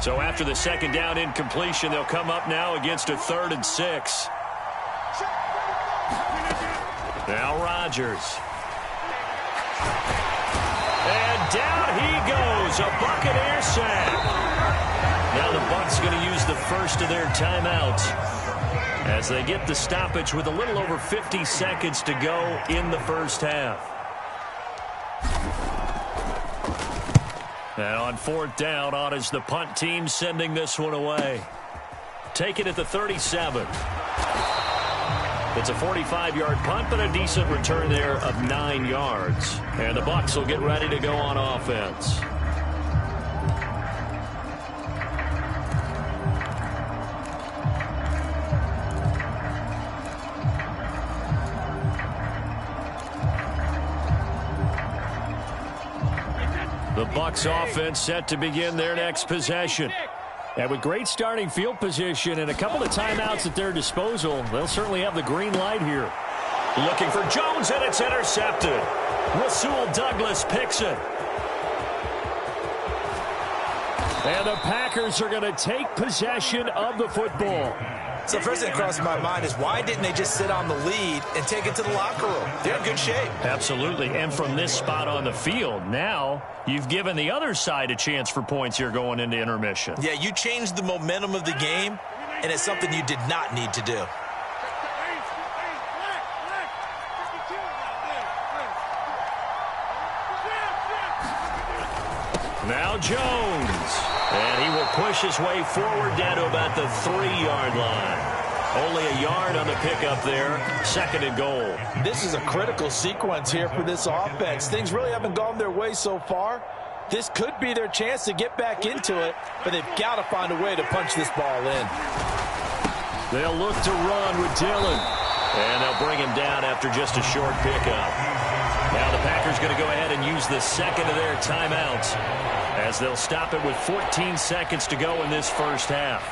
So after the 2nd down incompletion, they'll come up now against a 3rd and 6. Now Rodgers. And down he goes, a Buccaneer sack. Now the Bucs going to use the first of their timeouts as they get the stoppage with a little over 50 seconds to go in the first half. And on 4th down, on is the punt team sending this one away. Take it at the 37. It's a 45-yard punt, but a decent return there of 9 yards. And the Bucs will get ready to go on offense. The Bucs offense set to begin their next possession. And with great starting field position and a couple of timeouts at their disposal, they'll certainly have the green light here. Looking for Jones, and it's intercepted. Rasul Douglas picks it. And the Packers are going to take possession of the football. So first thing that crosses my mind is why didn't they just sit on the lead and take it to the locker room? They're in good shape. Absolutely. And from this spot on the field, now you've given the other side a chance for points here going into intermission. Yeah, you changed the momentum of the game, and it's something you did not need to do. Now Jones. And he will push his way forward down to about the 3-yard line. Only a yard on the pickup there. 2nd and goal. This is a critical sequence here for this offense. Things really haven't gone their way so far. This could be their chance to get back into it, but they've got to find a way to punch this ball in. They'll look to run with Dillon. And they'll bring him down after just a short pickup. Now the Packers going to go ahead and use the second of their timeouts as they'll stop it with 14 seconds to go in this first half.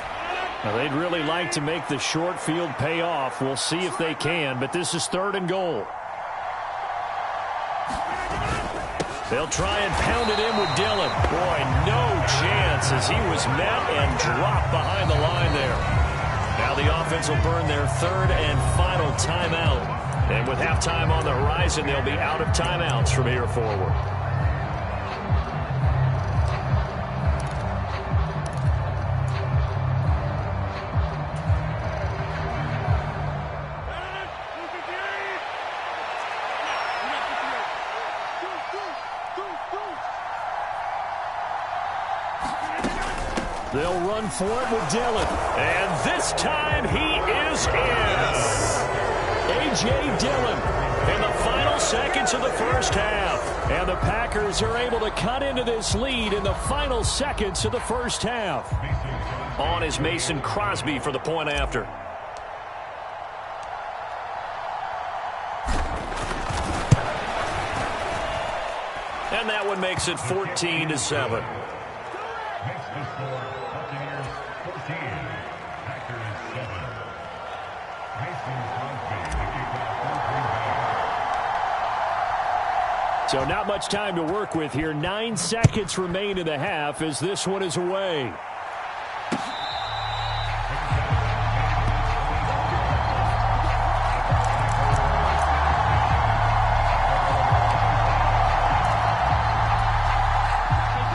Now they'd really like to make the short field pay off. We'll see if they can, but this is 3rd and goal. They'll try and pound it in with Dillon. Boy, no chance as he was met and dropped behind the line there. Now the offense will burn their 3rd and final timeout. And with halftime on the horizon, they'll be out of timeouts from here forward. They'll run for it with Dillon. And this time he is in. A.J. Dillon in the final seconds of the first half. And the Packers are able to cut into this lead in the final seconds of the first half. On is Mason Crosby for the point after. And that one makes it 14-7. So not much time to work with here. 9 seconds remain in the half as this one is away.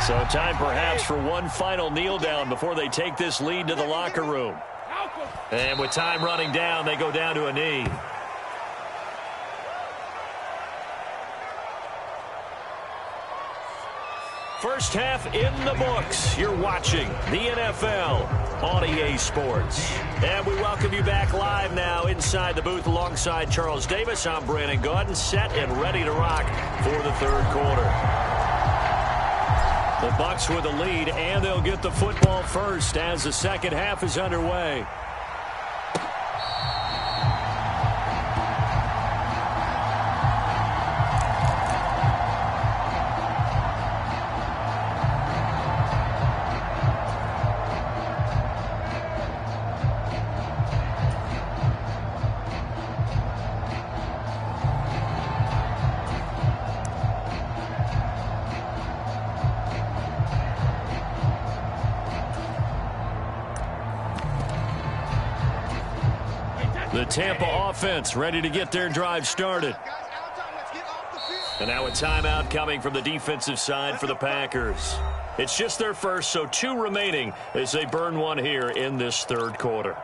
So time perhaps for one final kneel down before they take this lead to the locker room. And with time running down, they go down to a knee. First half in the books. You're watching the NFL on EA Sports. And we welcome you back live now inside the booth alongside Charles Davis. I'm Brandon Gaudin, set and ready to rock for the third quarter. The Bucs with a lead, and they'll get the football first as the second half is underway. The Tampa offense ready to get their drive started. And now a timeout coming from the defensive side for the Packers. It's just their first, so 2 remaining as they burn one here in this third quarter.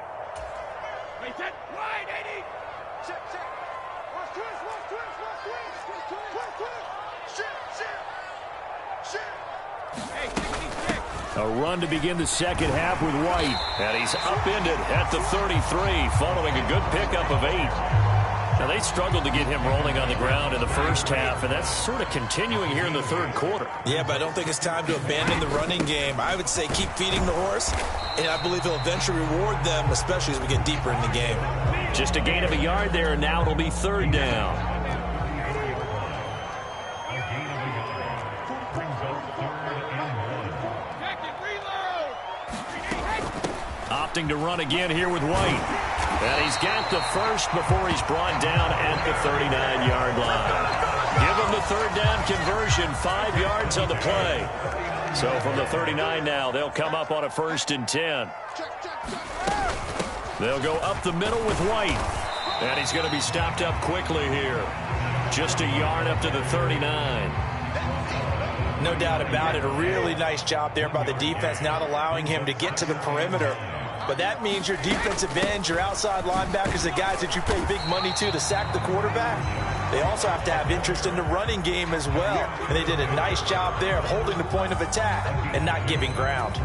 A run to begin the second half with White. And he's upended at the 33 following a good pickup of 8. Now, they struggled to get him rolling on the ground in the first half, and that's sort of continuing here in the third quarter. Yeah, but I don't think it's time to abandon the running game. I would say keep feeding the horse, and I believe he'll eventually reward them, especially as we get deeper in the game. Just a gain of a yard there, and now it'll be third down. Opting to run again here with White. And he's got the first before he's brought down at the 39-yard line. Give him the third down conversion, 5 yards on the play. So from the 39 now, they'll come up on a 1st and 10. They'll go up the middle with White. And he's going to be stopped up quickly here. Just a yard up to the 39. No doubt about it. A really nice job there by the defense, not allowing him to get to the perimeter. But that means your defensive ends, your outside linebackers, the guys that you pay big money to sack the quarterback, they also have to have interest in the running game as well. And they did a nice job there of holding the point of attack and not giving ground.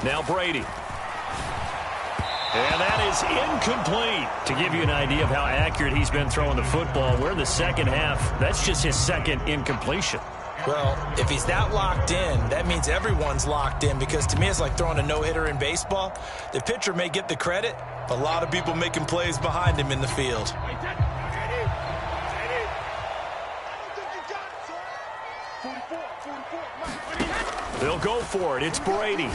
Now Brady. And that is incomplete. To give you an idea of how accurate he's been throwing the football, we're in the second half. That's just his second incompletion. Well, if he's that locked in, that means everyone's locked in, because to me it's like throwing a no-hitter in baseball. The pitcher may get the credit, but a lot of people making plays behind him in the field. They'll go for it. It's Brady.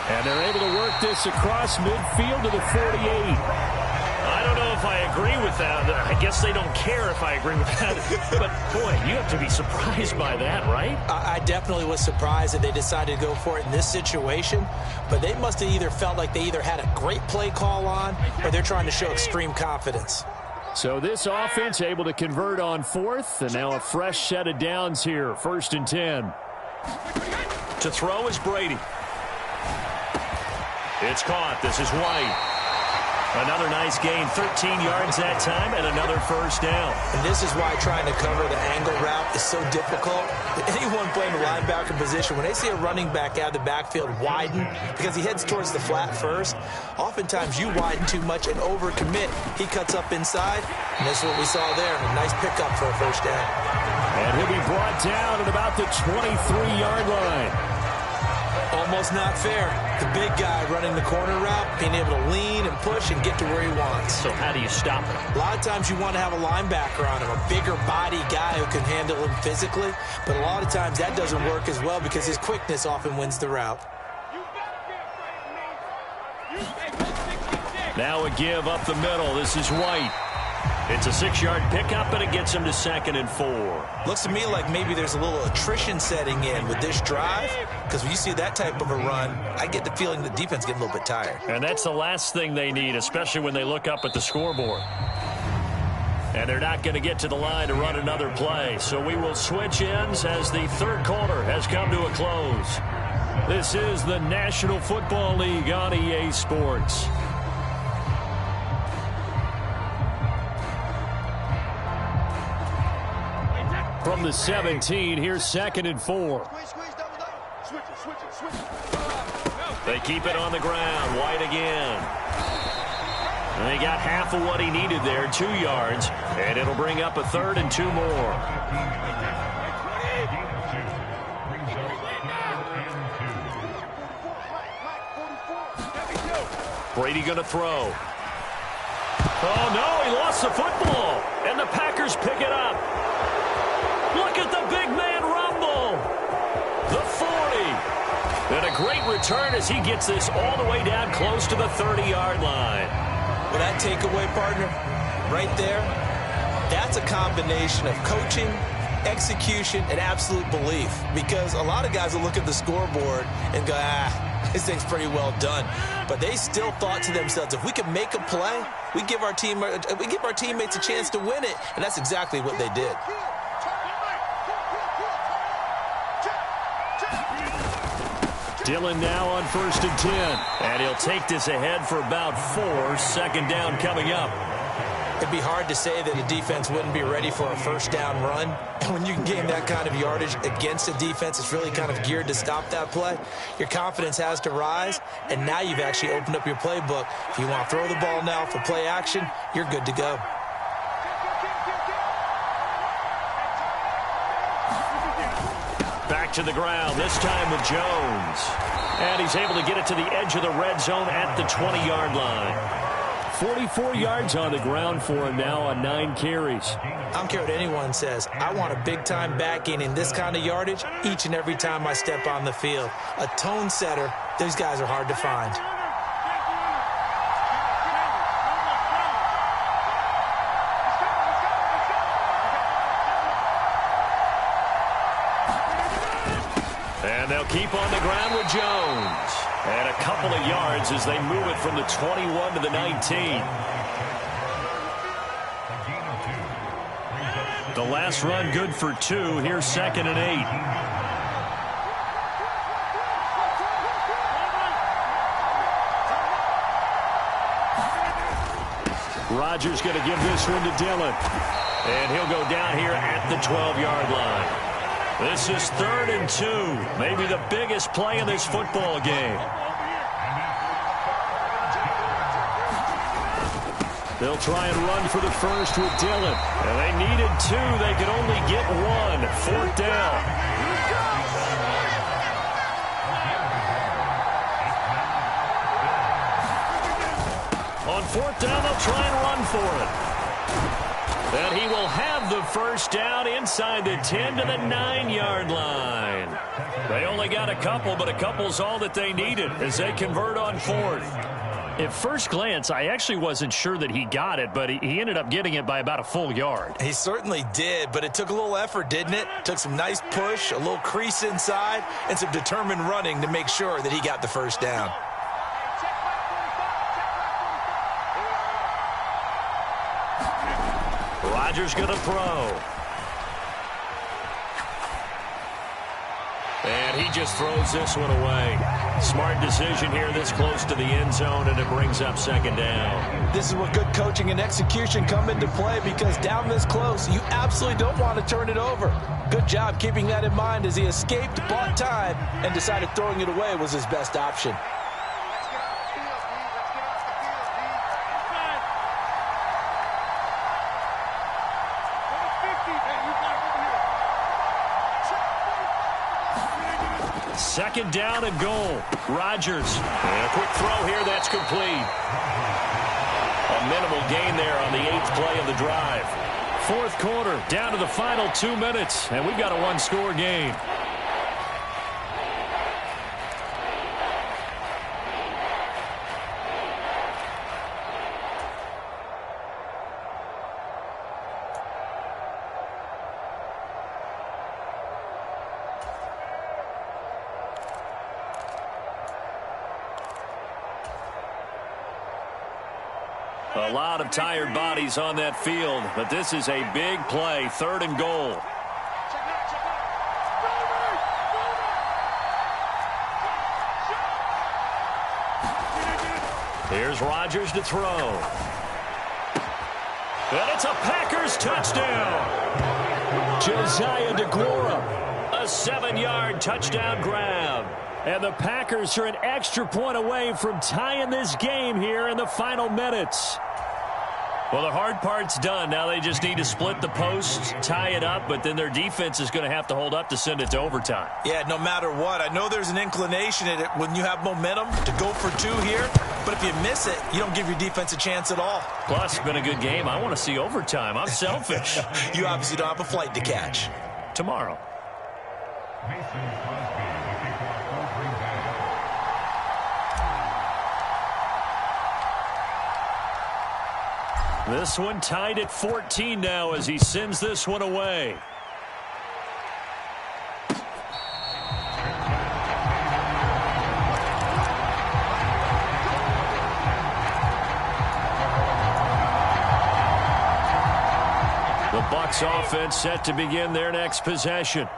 And they're able to work this across midfield to the 48. I don't know if I agree with that. I guess they don't care if I agree with that. But, boy, you have to be surprised by that, right? I definitely was surprised that they decided to go for it in this situation. But they must have either felt like they either had a great play call on, or they're trying to show extreme confidence. So this offense able to convert on fourth, and now a fresh set of downs here. 1st and 10. To throw is Brady. It's caught. This is White. Another nice gain, 13 yards that time, and another first down. And this is why trying to cover the angle route is so difficult. Anyone playing the linebacker position, when they see a running back out of the backfield widen, because he heads towards the flat first, oftentimes you widen too much and overcommit. He cuts up inside, and this is what we saw there. A nice pickup for a first down. And he'll be brought down at about the 23-yard line. Almost not fair. The big guy running the corner route, being able to lean and push and get to where he wants. So how do you stop him? A lot of times you want to have a linebacker on him, a bigger body guy who can handle him physically, but a lot of times that doesn't work as well because his quickness often wins the route. Now a give up the middle. This is White. It's a 6-yard pickup, and it gets him to 2nd and 4. Looks to me like maybe there's a little attrition setting in with this drive, because when you see that type of a run, I get the feeling the defense getting a little bit tired. And that's the last thing they need, especially when they look up at the scoreboard. And they're not going to get to the line to run another play. So we will switch ends as the third quarter has come to a close. This is the National Football League on EA Sports. From the 17, here's 2nd and 4. They keep it on the ground. White again. And they got half of what he needed there, 2 yards. And it'll bring up a 3rd and 2 more. Brady going to throw. Oh, no, he lost the football. And the Packers pick it up. Look at the big man rumble. The 40. And a great return as he gets this all the way down close to the 30-yard line. Well, that takeaway, partner, right there, that's a combination of coaching, execution, and absolute belief. Because a lot of guys will look at the scoreboard and go, this thing's pretty well done. But they still thought to themselves, if we can make a play, we give our teammates a chance to win it. And that's exactly what they did. Dillon now on 1st and 10. And he'll take this ahead for about 4. 2nd down coming up. It'd be hard to say that a defense wouldn't be ready for a first down run. And when you can gain that kind of yardage against a defense, it's really kind of geared to stop that play. Your confidence has to rise, and now you've actually opened up your playbook. If you want to throw the ball now for play action, you're good to go. Back to the ground, this time with Jones. And he's able to get it to the edge of the red zone at the 20-yard line. 44 yards on the ground for him now on 9 carries. I don't care what anyone says. I want a big-time backing in this kind of yardage each and every time I step on the field. A tone setter, these guys are hard to find. And they'll keep on the ground with Jones. And a couple of yards as they move it from the 21 to the 19. The last run good for 2. Here's 2nd and 8. Rodgers going to give this one to Dillon. And he'll go down here at the 12-yard line. This is 3rd and 2. Maybe the biggest play in this football game. They'll try and run for the first with Dillon. And they needed 2. They could only get 1. 4th down. On 4th down, they'll try and run for it. And he will have the first down inside the 10 to the 9-yard line. They only got a couple, but a couple's all that they needed as they convert on 4th. At first glance, I actually wasn't sure that he got it, but he ended up getting it by about a full yard. He certainly did, but it took a little effort, didn't it? Took some nice push, a little crease inside, and some determined running to make sure that he got the first down. Rodgers going to throw. And he just throws this one away. Smart decision here this close to the end zone, and it brings up 2nd down. This is where good coaching and execution come into play, because down this close, you absolutely don't want to turn it over. Good job keeping that in mind as he escaped, bought time, and decided throwing it away was his best option. Second down and goal. Rodgers. And a quick throw here. That's complete. A minimal gain there on the 8th play of the drive. 4th quarter, down to the final 2 minutes, and we've got a 1-score game. A lot of tired bodies on that field, but this is a big play, 3rd and goal. Here's Rodgers to throw. And it's a Packers touchdown. Josiah DeGuara, a 7-yard touchdown grab. And the Packers are an extra point away from tying this game here in the final minutes. Well, the hard part's done. Now they just need to split the posts, tie it up, but then their defense is going to have to hold up to send it to overtime. Yeah, no matter what. I know there's an inclination in it when you have momentum to go for 2 here, but if you miss it, you don't give your defense a chance at all. Plus, it's been a good game. I want to see overtime. I'm selfish. You obviously don't have a flight to catch. Tomorrow. This one tied at 14 now as he sends this one away. The Bucs offense set to begin their next possession.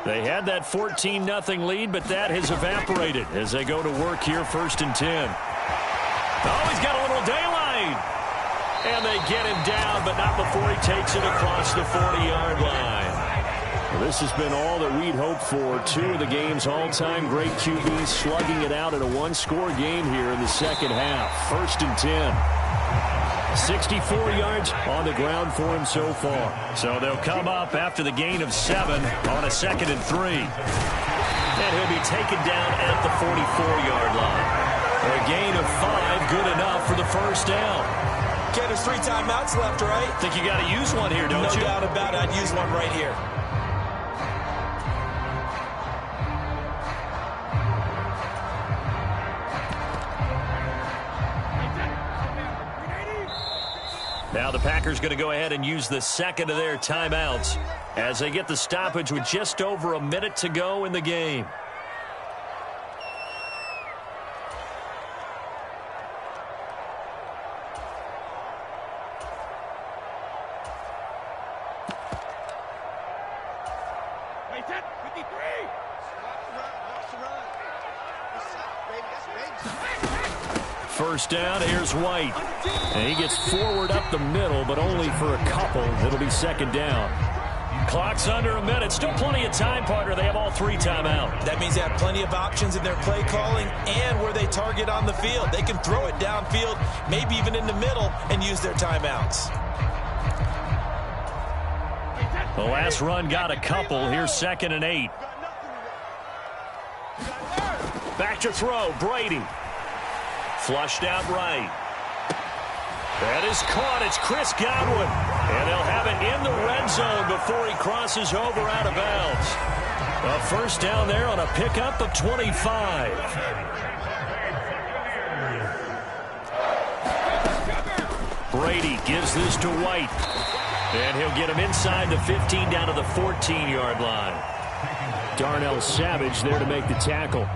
They had that 14-0 lead, but that has evaporated as they go to work here 1st and 10. Oh, he's got a little daylight. And they get him down, but not before he takes it across the 40-yard line. Well, this has been all that we'd hoped for. 2 of the game's all-time great QBs slugging it out in a 1-score game here in the second half. 1st and 10. 64 yards on the ground for him so far. So they'll come up after the gain of 7 on a 2nd and 3. And he'll be taken down at the 44-yard line. A gain of 5, good enough for the first down. Okay, there's 3 timeouts left, right? Think you got to use one here, don't you? No doubt about it. I'd use one right here. Now the Packers going to go ahead and use the 2nd of their timeouts as they get the stoppage with just over a minute to go in the game. First down, here's White. And he gets forward up the middle, but only for a couple. It'll be 2nd down. Clock's under a minute. Still plenty of time, partner. They have all 3 timeouts. That means they have plenty of options in their play calling and where they target on the field. They can throw it downfield, maybe even in the middle, and use their timeouts. The last run got a couple. Here's 2nd and 8. Back to throw. Brady. Flushed out right. That is caught. It's Chris Godwin. And they'll have it in the red zone before he crosses over out of bounds. A first down there on a pickup of 25. Brady gives this to White. And he'll get him inside the 15 down to the 14-yard line. Darnell Savage there to make the tackle.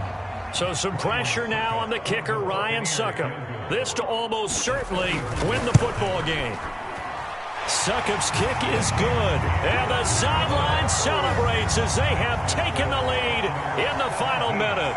So some pressure now on the kicker, Ryan Succop. This to almost certainly win the football game. Succop's kick is good. And the sideline celebrates as they have taken the lead in the final minute.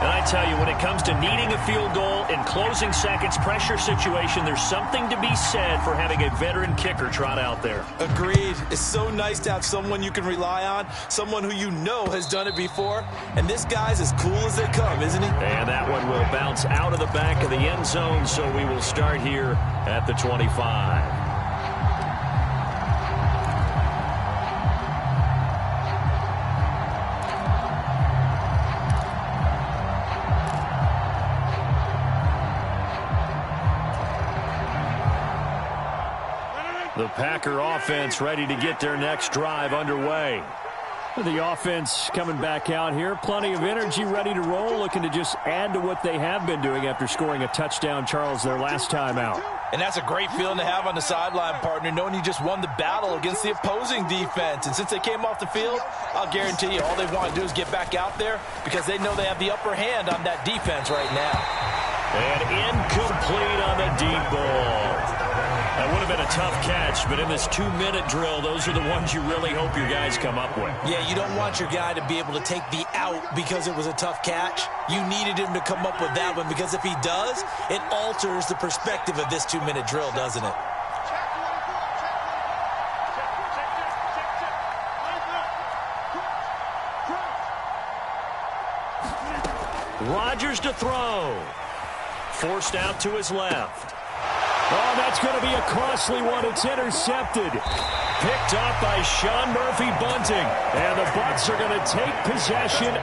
And I tell you, when it comes to needing a field goal in closing seconds, pressure situation, there's something to be said for having a veteran kicker trot out there. Agreed. It's so nice to have someone you can rely on, someone who you know has done it before. And this guy's as cool as they come, isn't he? And that one will bounce out of the back of the end zone, so we will start here at the 25. The Packer offense ready to get their next drive underway. The offense coming back out here. Plenty of energy, ready to roll, looking to just add to what they have been doing after scoring a touchdown, Charles, their last time out. And that's a great feeling to have on the sideline, partner, knowing you just won the battle against the opposing defense. And since they came off the field, I'll guarantee you all they want to do is get back out there because they know they have the upper hand on that defense right now. And incomplete on the deep ball. That would have been a tough catch, but in this 2-minute drill, those are the ones you really hope your guys come up with. Yeah, you don't want your guy to be able to take the out because it was a tough catch. You needed him to come up with that one because if he does, it alters the perspective of this 2-minute drill, doesn't it? Rodgers to throw. Forced out to his left. Oh, that's going to be a costly one. It's intercepted. Picked up by Sean Murphy-Bunting. And the Bucs are going to take possession